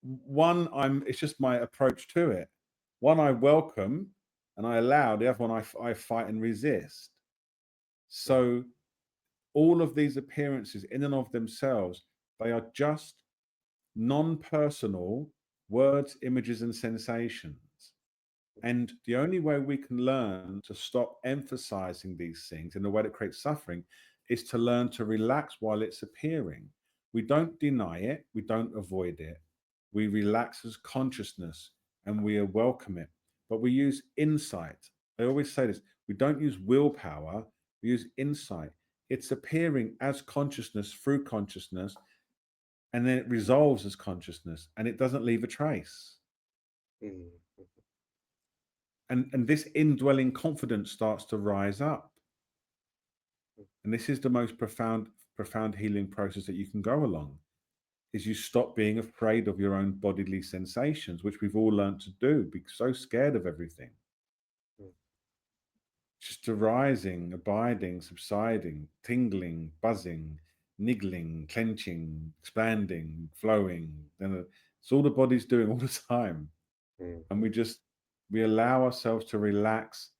It's just my approach to it. One I welcome and I allow, the other one I fight and resist. So all of these appearances in and of themselves, they are just non-personal words, images, and sensations. And the only way we can learn to stop emphasizing these things in a way that creates suffering is to learn to relax while it's appearing. We don't deny it, we don't avoid it. We relax as consciousness and we welcome it. But we use insight. I always say this, we don't use willpower, we use insight. It's appearing as consciousness through consciousness, and then it resolves as consciousness and it doesn't leave a trace. Mhm. And this indwelling confidence starts to rise up. And this is the most profound healing process that you can go along, is you stop being afraid of your own bodily sensations, which we've all learned to do, be so scared of everything. Just arising, abiding, subsiding, tingling, buzzing, niggling, clenching, expanding, flowing. Then it's all the body's doing all the time. And we allow ourselves to relax,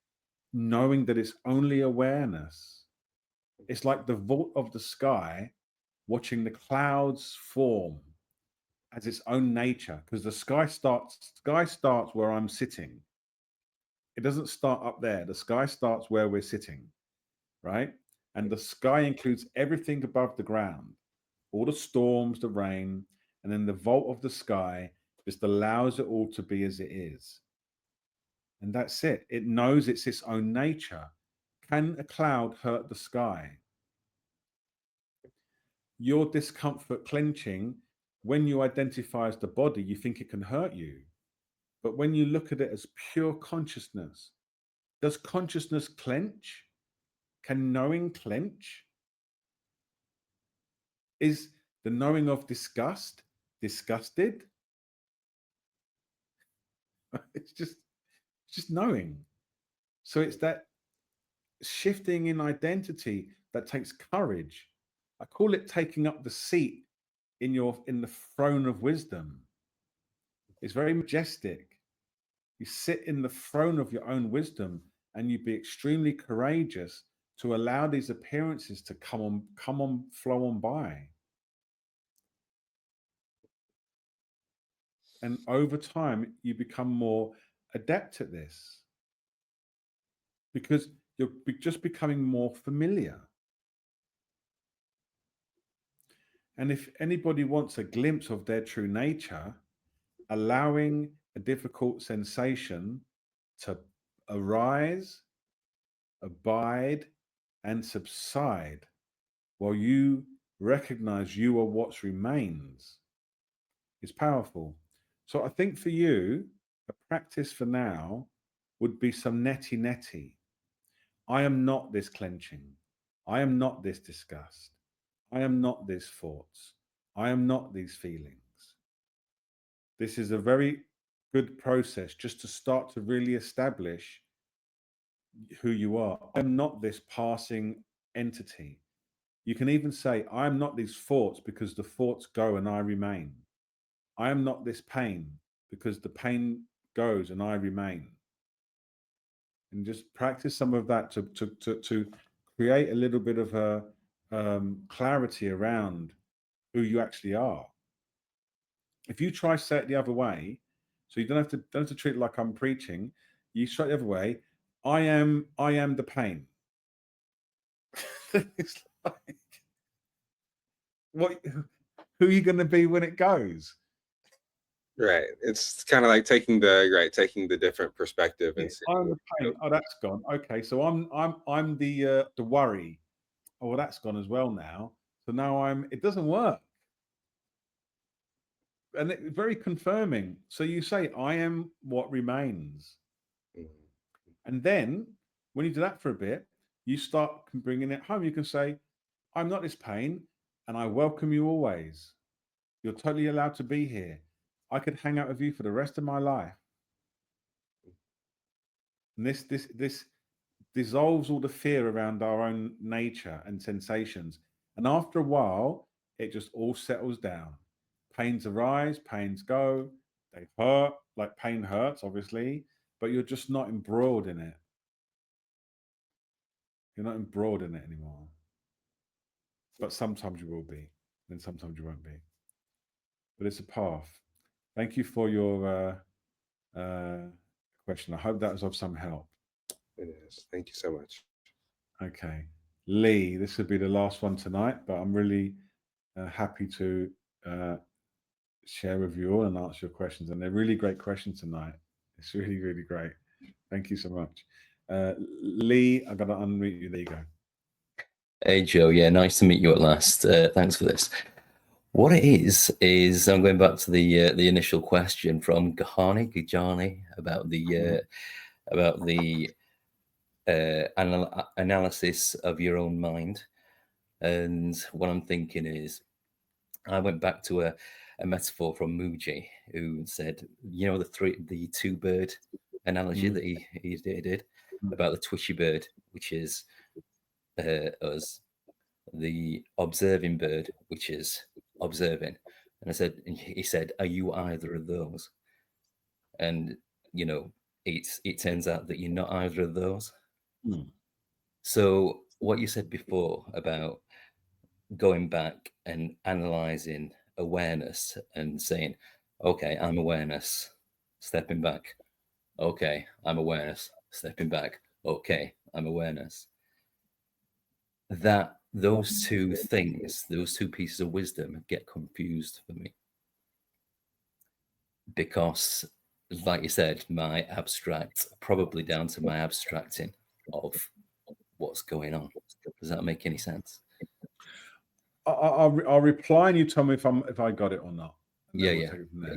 knowing that it's only awareness. It's like the vault of the sky, watching the clouds form as its own nature, because the sky starts where I'm sitting. It doesn't start up there. The sky starts where we're sitting, right? And the sky includes everything above the ground, all the storms, the rain, and then the vault of the sky just allows it all to be as it is. And that's it. It knows it's its own nature. Can a cloud hurt the sky? Your discomfort clenching, when you identify as the body, you think it can hurt you. But when you look at it as pure consciousness, does consciousness clench? Can knowing clench? Is the knowing of disgust disgusted? It's just knowing. So it's that shifting in identity that takes courage. I call it taking up the seat in the throne of wisdom. It's very majestic. You sit in the throne of your own wisdom and you be extremely courageous to allow these appearances to come on, flow on by. And over time, you become more adept at this because you're just becoming more familiar. And if anybody wants a glimpse of their true nature, allowing a difficult sensation to arise, abide, and subside while you recognize you are what remains is powerful. So I think for you, a practice for now would be some neti neti. I am not this clenching. I am not this disgust. I am not these thoughts. I am not these feelings. This is a very good process just to start to really establish who you are. I'm not this passing entity. You can even say, I'm not these thoughts because the thoughts go and I remain. I am not this pain because the pain goes and I remain. And just practice some of that to create a little bit of a clarity around who you actually are. If you try say it the other way, so you don't have to treat it like I'm preaching. You try it the other way. I am the pain. It's like, what? Who are you going to be when it goes? Right. It's kind of like taking the different perspective and seeing. I'm the pain. Oh, that's gone. Okay, so I'm the worry. Oh, well, that's gone as well now. So now it doesn't work. And it's very confirming. So you say, I am what remains. And then when you do that for a bit, you start bringing it home. You can say, I'm not this pain and I welcome you always. You're totally allowed to be here. I could hang out with you for the rest of my life. And this dissolves all the fear around our own nature and sensations. And after a while, it just all settles down. Pains arise, pains go, they hurt, like pain hurts, obviously, but you're just not embroiled in it. You're not embroiled in it anymore. But sometimes you will be, and sometimes you won't be. But it's a path. Thank you for your question. I hope that was of some help. It is. Thank you so much. Okay. Lee, this will be the last one tonight, but I'm really happy to share with you all and answer your questions. And they're really great questions tonight. It's really, really great. Thank you so much. Lee, I've got to unmute you. There you go. Hey, Joe. Yeah, nice to meet you at last. Thanks for this. What it is I'm going back to the initial question from Gajani about the analysis of your own mind. And what I'm thinking is, I went back to a metaphor from Muji, who said, the two bird analogy that he did about the twitchy bird, which is us, the observing bird, which is observing. And he said, are you either of those? And it turns out that you're not either of those. So what you said before about going back and analyzing awareness and saying, okay, I'm awareness, stepping back. Okay, I'm awareness, stepping back. Okay, I'm awareness. That those two things, those two pieces of wisdom get confused for me. Because, like you said, probably down to my abstracting of what's going on. Does that make any sense? I'll reply and you tell me if I got it or not. And then we'll take it from there.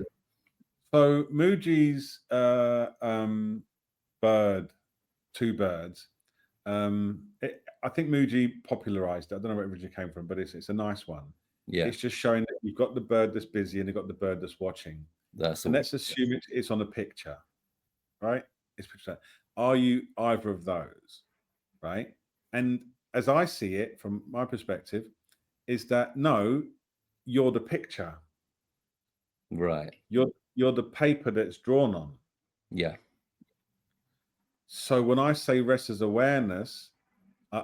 So Muji's bird, two birds. I think Muji popularized it. I don't know where it originally came from, but it's a nice one. Yeah. It's just showing that you've got the bird that's busy and you've got the bird that's watching. Let's assume it's on a picture, right? It's picture. Are you either of those, right? And as I see it from my perspective, is that no, you're the picture. Right. You're the paper that's drawn on. Yeah. So when I say rest as awareness,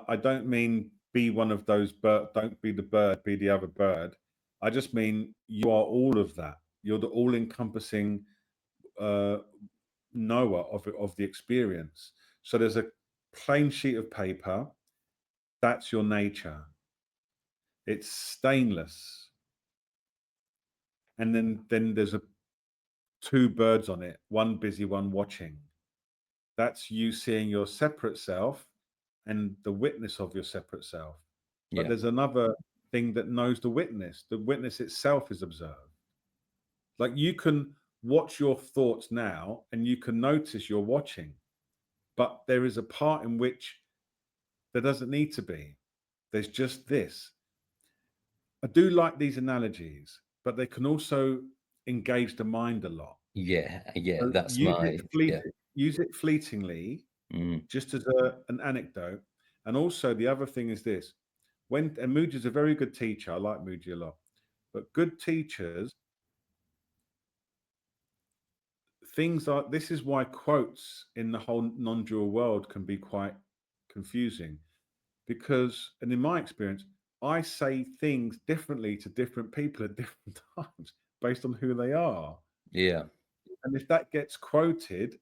I don't mean be one of those bird, don't be the bird, be the other bird. I just mean you are all of that. You're the all-encompassing knower of the experience. So there's a plain sheet of paper. That's your nature. It's stainless. and then there's two birds on it, one busy, one watching. That's you seeing your separate self and the witness of your separate self. But Yeah. there's another thing that knows the witness. The witness itself is observed. Like you can watch your thoughts now and you can notice you're watching, but there is a part in which there doesn't need to be. There's just this. I do like these analogies, but they can also engage the mind a lot. Yeah. So That's use it fleetingly, just as an anecdote. And also the other thing is this: and Moody's a very good teacher. I like Moody a lot, but good teachers, this is why quotes in the whole non-dual world can be quite confusing, because, and in my experience, I say things differently to different people at different times based on who they are. Yeah. And if that gets quoted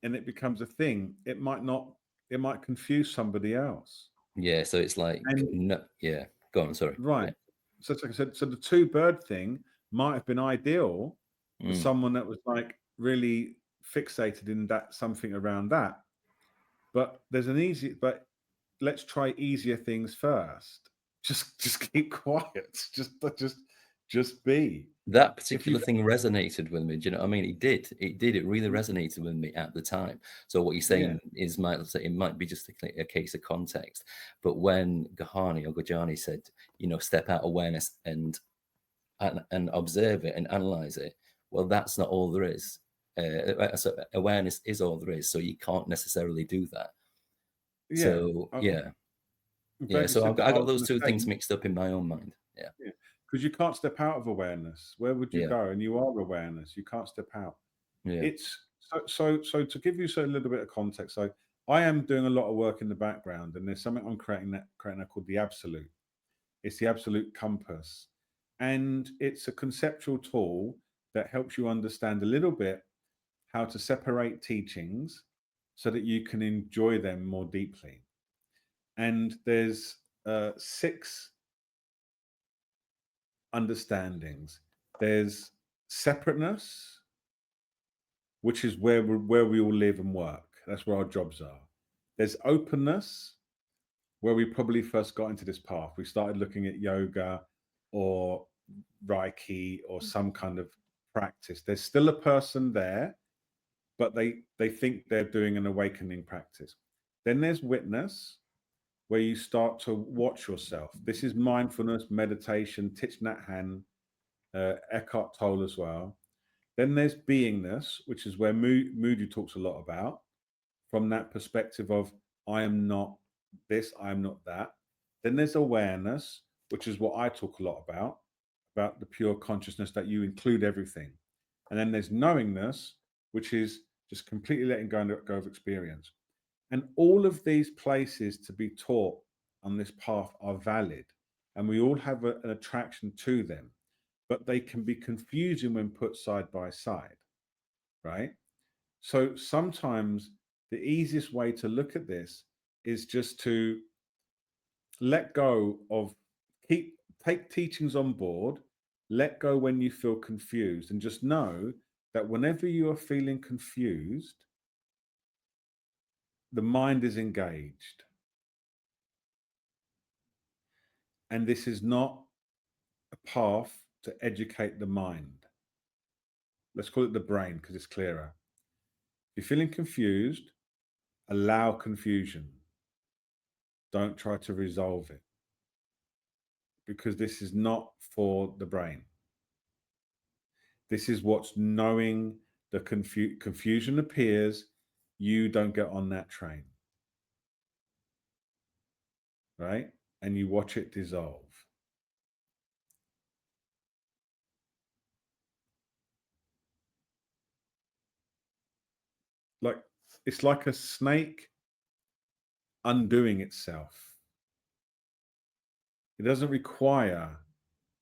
and it becomes a thing, it might confuse somebody else. Yeah. So it's like, no, yeah. Go on. Sorry. Right. Yeah. So like I said, so the two bird thing might have been ideal for someone that was like really fixated in that, something around that. But but let's try easier things first. Just keep quiet. Just be. That particular thing resonated with me. Do you know what I mean? It did. It really resonated with me at the time. So what you're saying is, it might be just a case of context. But when Gajani said, step out awareness and observe it and analyze it, well, that's not all there is. So awareness is all there is. So you can't necessarily do that. Yeah. So yeah. So I got those two things mixed up in my own mind. Yeah. Because you can't step out of awareness. Where would you go? And you are awareness. You can't step out. Yeah. It's so to give you a little bit of context. So I am doing a lot of work in the background, and there's something I'm creating now called the absolute. It's the absolute compass, and it's a conceptual tool that helps you understand a little bit how to separate teachings so that you can enjoy them more deeply. And there's 6 understandings. There's separateness, which is where we all live and work. That's where our jobs are. There's openness, where we probably first got into this path. We started looking at yoga or Reiki or some kind of practice. There's still a person there, but they think they're doing an awakening practice. Then there's witness, where you start to watch yourself. This is mindfulness, meditation, Thich Nhat Hanh, Eckhart Tolle as well. Then there's beingness, which is where Moody talks a lot about, from that perspective of I am not this, I am not that. Then there's awareness, which is what I talk a lot about the pure consciousness that you include everything. And then there's knowingness, which is just completely letting go of experience. And all of these places to be taught on this path are valid, and we all have an attraction to them, but they can be confusing when put side by side, right? So sometimes the easiest way to look at this is just to let go of, take teachings on board, let go when you feel confused, and just know that whenever you are feeling confused, the mind is engaged. And this is not a path to educate the mind. Let's call it the brain because it's clearer. If you're feeling confused, allow confusion. Don't try to resolve it, because this is not for the brain. This is what's knowing the confusion appears, you don't get on that train, right? And you watch it dissolve. Like, it's like a snake undoing itself. It doesn't require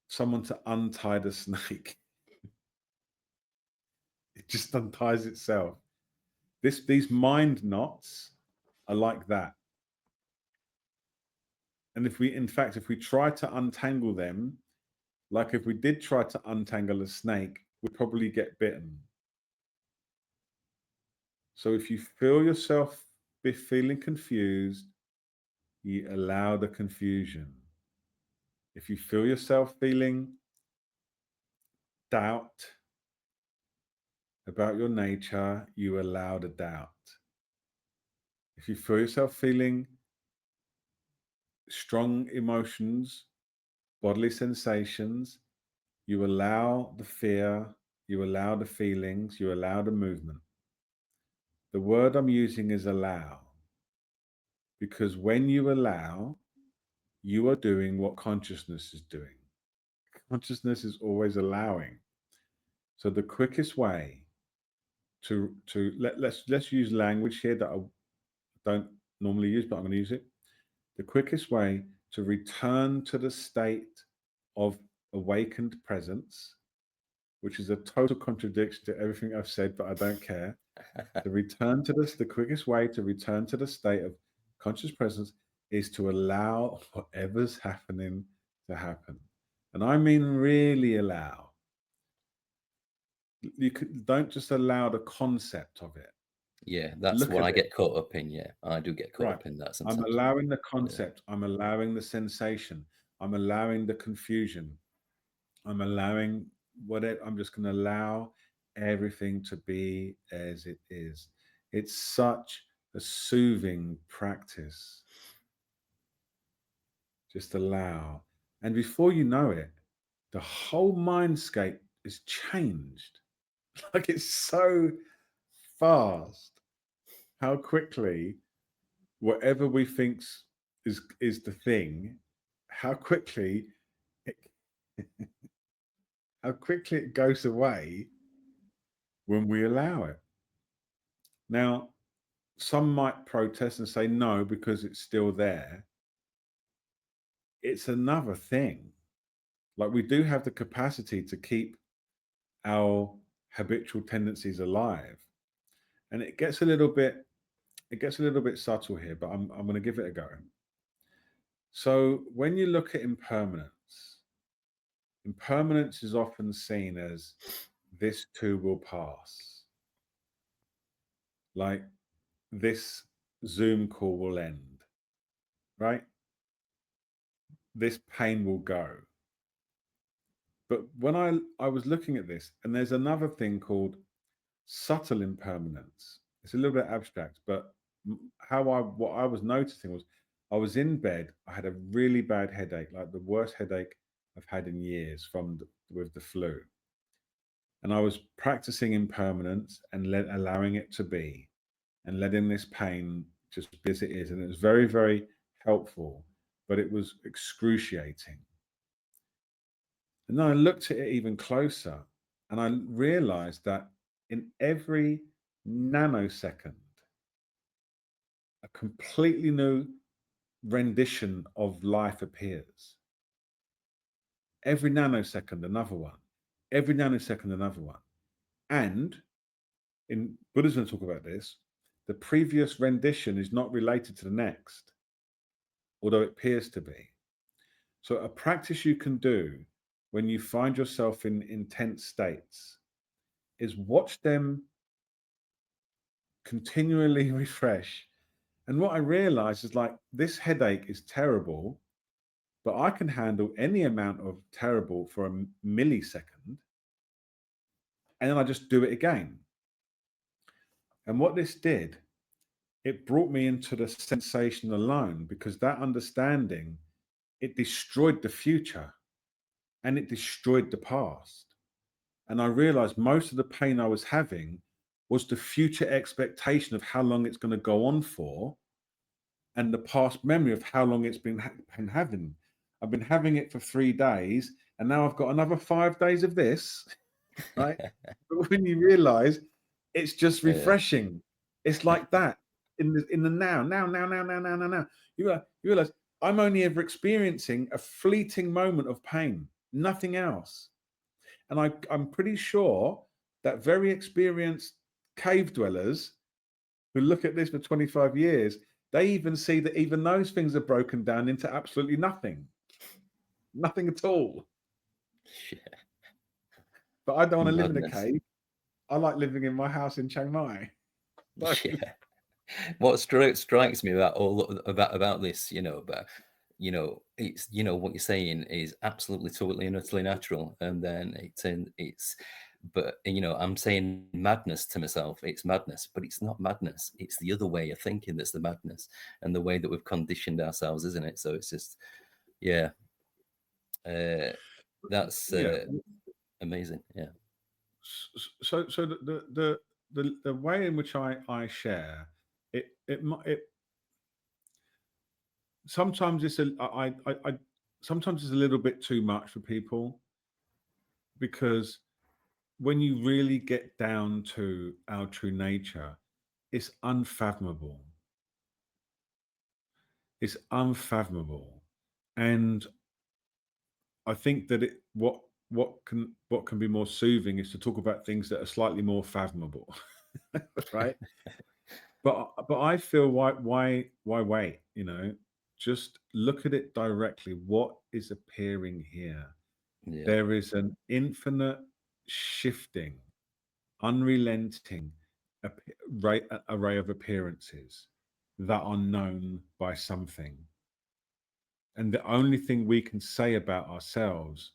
someone to untie the snake. It just unties itself. These mind knots are like that. And if we try to untangle them, Like if we did try to untangle a snake, we'd probably get bitten. So if you feel yourself be feeling confused, you allow the confusion. If you feel yourself feeling doubt about your nature, you allow the doubt. If you feel yourself feeling strong emotions, bodily sensations, you allow the fear, you allow the feelings, you allow the movement. The word I'm using is allow, because when you allow, you are doing what consciousness is doing. Consciousness is always allowing. So the quickest way let's use language here that I don't normally use, but I'm going to use it. The quickest way to return to the state of awakened presence, which is a total contradiction to everything I've said, but I don't care. The quickest way to return to the state of conscious presence is to allow whatever's happening to happen. And I mean really allow. Don't just allow the concept of it. Yeah, that's Look what at I it. get caught up in. Yeah, I do get caught Right. up in that I'm sometimes. allowing the concept. I'm allowing the sensation. I'm allowing the confusion. I'm allowing I'm just going to allow everything to be as it is. It's such a soothing practice. Just allow. And before you know it, the whole mindscape is changed. Like it's so fast how quickly whatever we think is the thing, how quickly it, how quickly it goes away when we allow it. Now, some might protest and say no because it's still there. It's another thing. Like we do have the capacity to keep our habitual tendencies alive, and it gets a little bit subtle here, but I'm going to give it a go. So when you look at impermanence, impermanence is often seen as this too will pass. Like this Zoom call will end, right? This pain will go. But when I was looking at this, and there's another thing called subtle impermanence. It's a little bit abstract, but what I was noticing was I was in bed. I had a really bad headache, like the worst headache I've had in years with the flu. And I was practicing impermanence and allowing it to be, and letting this pain just be as it is. And it was very, very helpful, but it was excruciating. And then I looked at it even closer, and I realized that in every nanosecond, a completely new rendition of life appears. Every nanosecond, another one. Every nanosecond, another one. And in Buddhism, talk about this, the previous rendition is not related to the next, although it appears to be. So a practice you can do when you find yourself in intense states is watch them continually refresh. And what I realized is like, this headache is terrible, but I can handle any amount of terrible for a millisecond. And then I just do it again. And what this did, it brought me into the sensation alone, because that understanding, it destroyed the future and it destroyed the past. And I realized most of the pain I was having was the future expectation of how long it's going to go on for, and the past memory of how long it's been having. I've been having it for 3 days, and now I've got another 5 days of this, right? But when you realize it's just refreshing, it's like that in the now. You realize I'm only ever experiencing a fleeting moment of pain, nothing else. And I'm pretty sure that very experienced cave dwellers who look at this for 25 years, they even see that even those things are broken down into absolutely nothing at all. Yeah. But I don't want to live in a Madness. cave. I like living in my house in Chiang Mai. Like, Yeah. What strikes me about about this, but it's what you're saying is absolutely totally and utterly natural, and then it's but I'm saying madness to myself. It's madness, but it's not madness. It's the other way of thinking that's the madness, and the way that we've conditioned ourselves, isn't it? So it's just, yeah, that's yeah. amazing. Yeah. So the way in which I share it sometimes I sometimes it's a little bit too much for people, because when you really get down to our true nature, it's unfathomable. It's unfathomable. And I think that what can be more soothing is to talk about things that are slightly more fathomable. Right? But I feel, why wait? Just look at it directly. What is appearing here? Yeah. There is an infinite shifting, unrelenting array of appearances that are known by something. And the only thing we can say about ourselves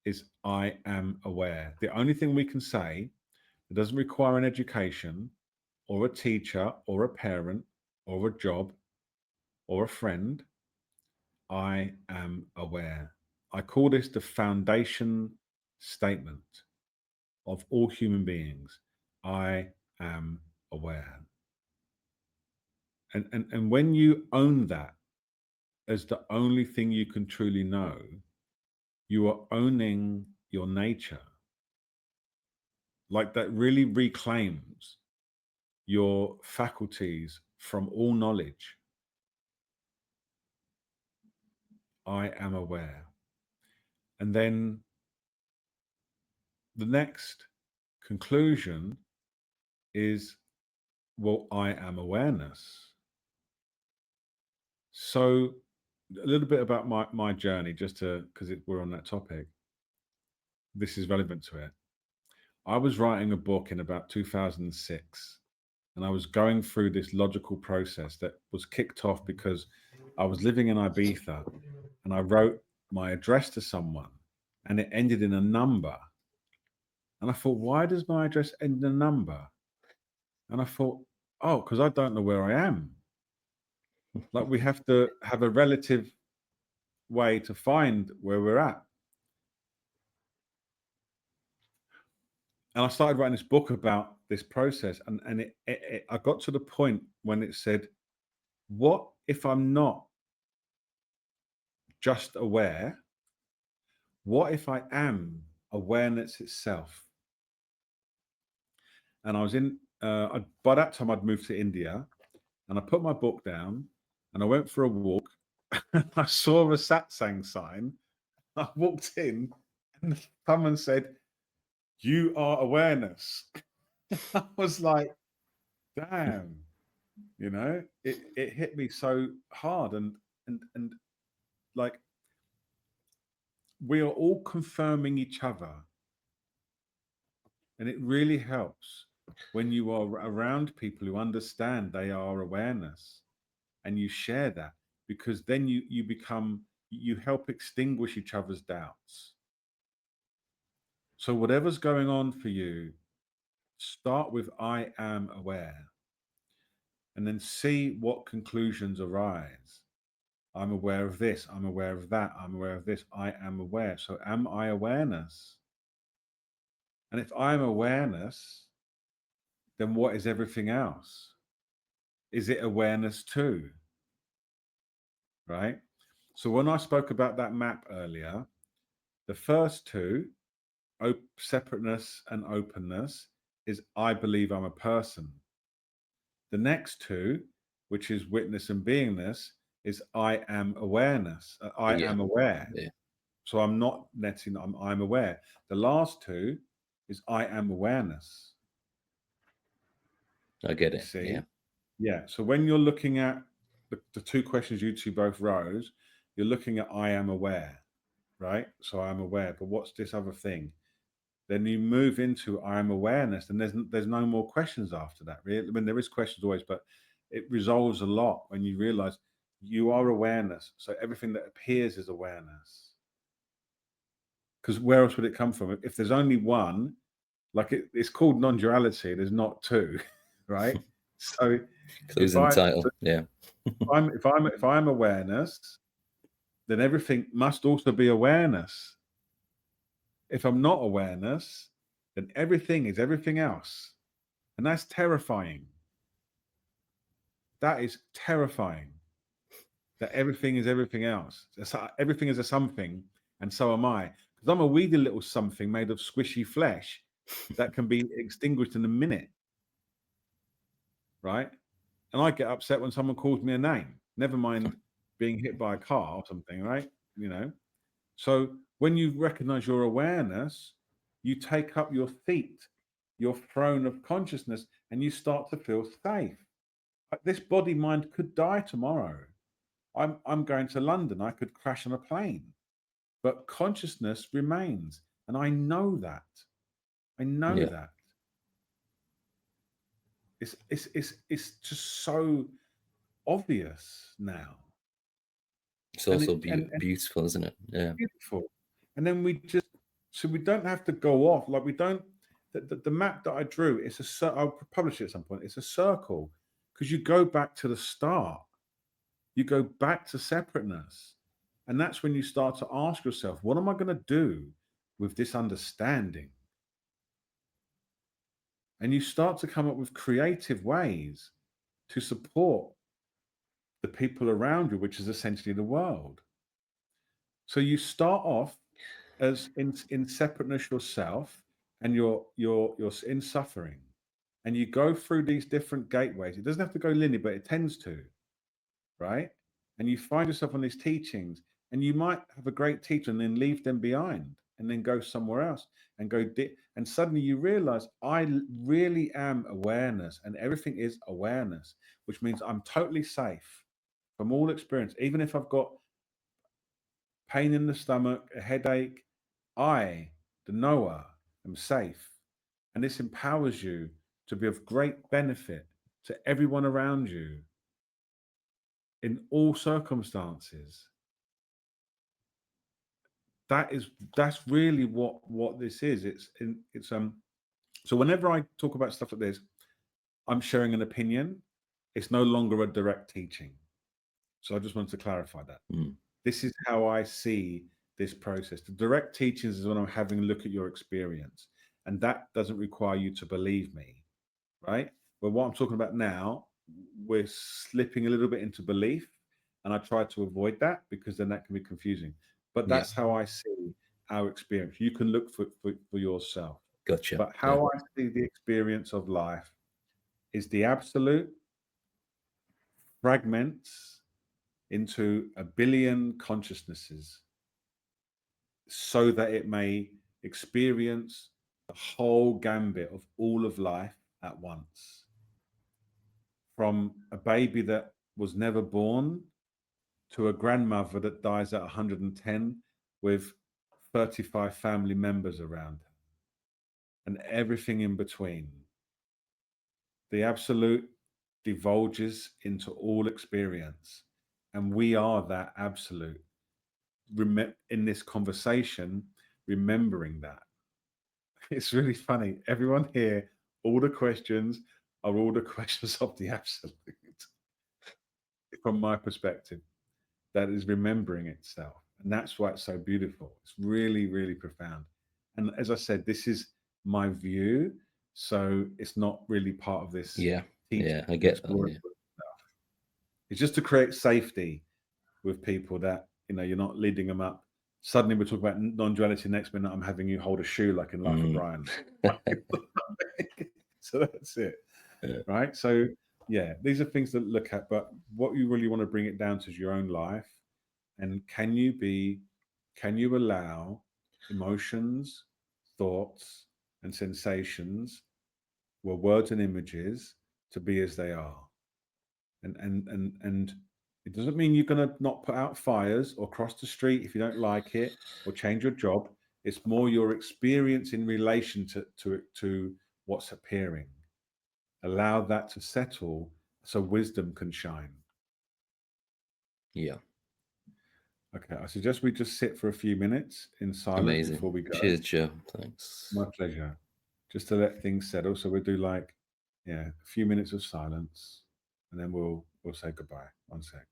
is, I am aware. The only thing we can say, it doesn't require an education or a teacher or a parent or a job or a friend. I am aware. I call this the foundation statement of all human beings. I am aware. And when you own that as the only thing you can truly know, you are owning your nature. Like, that really reclaims your faculties from all knowledge. I am aware. And then the next conclusion is, well, I am awareness. So a little bit about my journey, just to, because we're on that topic. This is relevant to it. I was writing a book in about 2006, and I was going through this logical process that was kicked off because I was living in Ibiza, and I wrote my address to someone, and it ended in a number. And I thought, why does my address end in a number? And I thought, oh, because I don't know where I am. Like, we have to have a relative way to find where we're at. And I started writing this book about this process, and I got to the point when it said, what if I'm not just aware? What if I am awareness itself? And I was by that time I'd moved to India, and I put my book down and I went for a walk. I saw a satsang sign. I walked in, and someone said, "You are awareness." I was like, damn, it hit me so hard. And like, we are all confirming each other. And it really helps when you are around people who understand they are awareness, and you share that, because then you help extinguish each other's doubts. So whatever's going on for you, start with I am aware, and then see what conclusions arise. I'm aware of this, I'm aware of that, I'm aware of this, I am aware. So am I awareness? And if I'm awareness, then what is everything else? Is it awareness too? Right? So when I spoke about that map earlier, the first two, separateness and openness, is I believe I'm a person. The next two, which is witness and beingness, is I am awareness. I am aware. Yeah. So I'm not netting, I'm aware. The last two is I am awareness. I get You it. see? Yeah. Yeah. So when you're looking at the two questions you two both rose, you're looking at I am aware. right? So I'm aware, but what's this other thing? Then you move into I'm awareness, and there's no more questions after that. Really, I mean, there is questions always, but it resolves a lot when you realize you are awareness. So everything that appears is awareness. Because where else would it come from? If there's only one, like it's called non-duality, there's not two, right? So Clues in the title. Yeah. if I'm awareness, then everything must also be awareness. If I'm not awareness, then everything is everything else. And that's terrifying. That is terrifying. That everything is everything else. Everything is a something, and so am I. Because I'm a weedy little something made of squishy flesh that can be extinguished in a minute. Right? And I get upset when someone calls me a name. Never mind being hit by a car or something, right? You know. So when you recognize your awareness, you take up your seat, your throne of consciousness, and you start to feel safe. This body mind could die tomorrow. I'm going to London. I could crash on a plane, but consciousness remains, and I know that. I know Yeah. that. It's just so obvious now. It's also beautiful, isn't it? Yeah. Beautiful. And then we don't have to go off. Like we don't, the map that I drew, I'll publish it at some point. It's a circle because you go back to the start. You go back to separateness. And that's when you start to ask yourself, what am I going to do with this understanding? And you start to come up with creative ways to support the people around you, which is essentially the world. So you start off as in separateness yourself, and you're in suffering, and you go through these different gateways. It doesn't have to go linear, but it tends to, right? And you find yourself on these teachings, and you might have a great teacher and then leave them behind and then go somewhere else and and suddenly you realize I really am awareness, and everything is awareness, which means I'm totally safe from all experience. Even if I've got pain in the stomach, a headache, I, the knower, am safe. And this empowers you to be of great benefit to everyone around you in all circumstances. That's really what this is. So whenever I talk about stuff like this, I'm sharing an opinion. It's no longer a direct teaching. So I just wanted to clarify that. This is how I see this process. The direct teachings is when I'm having a look at your experience, and that doesn't require you to believe me, right? But what I'm talking about now, we're slipping a little bit into belief, and I try to avoid that because then that can be confusing. But that's how I see our experience. You can look for yourself. Gotcha. But how I see the experience of life is the absolute fragments into a billion consciousnesses so that it may experience the whole gambit of all of life at once. From a baby that was never born to a grandmother that dies at 110 with 35 family members around her, and everything in between. The absolute divulges into all experience, and we are that absolute. In this conversation, remembering that. It's really funny. Everyone here, all the questions are all the questions of the absolute. From my perspective, that is remembering itself. And that's why it's so beautiful. It's really, really profound. And as I said, this is my view. So it's not really part of this. Yeah. teaching. Yeah, I get that. Yeah. It's just to create safety with people that, you're not leading them up. Suddenly we're talking about non-duality. Next minute, I'm having you hold a shoe like in Life of Brian. So that's it. Yeah. Right. So yeah, these are things to look at, but what you really want to bring it down to is your own life. And can you allow emotions, thoughts, and sensations, words and images to be as they are? And It doesn't mean you're going to not put out fires or cross the street if you don't like it or change your job. It's more your experience in relation to what's appearing. Allow that to settle so wisdom can shine. Yeah. Okay, I suggest we just sit for a few minutes in silence Amazing. before we go. Cheers, Joe. Thanks. My pleasure. Just to let things settle. So we'll do like, yeah, a few minutes of silence, and then we'll say goodbye. 1 sec.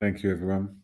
Thank you, everyone.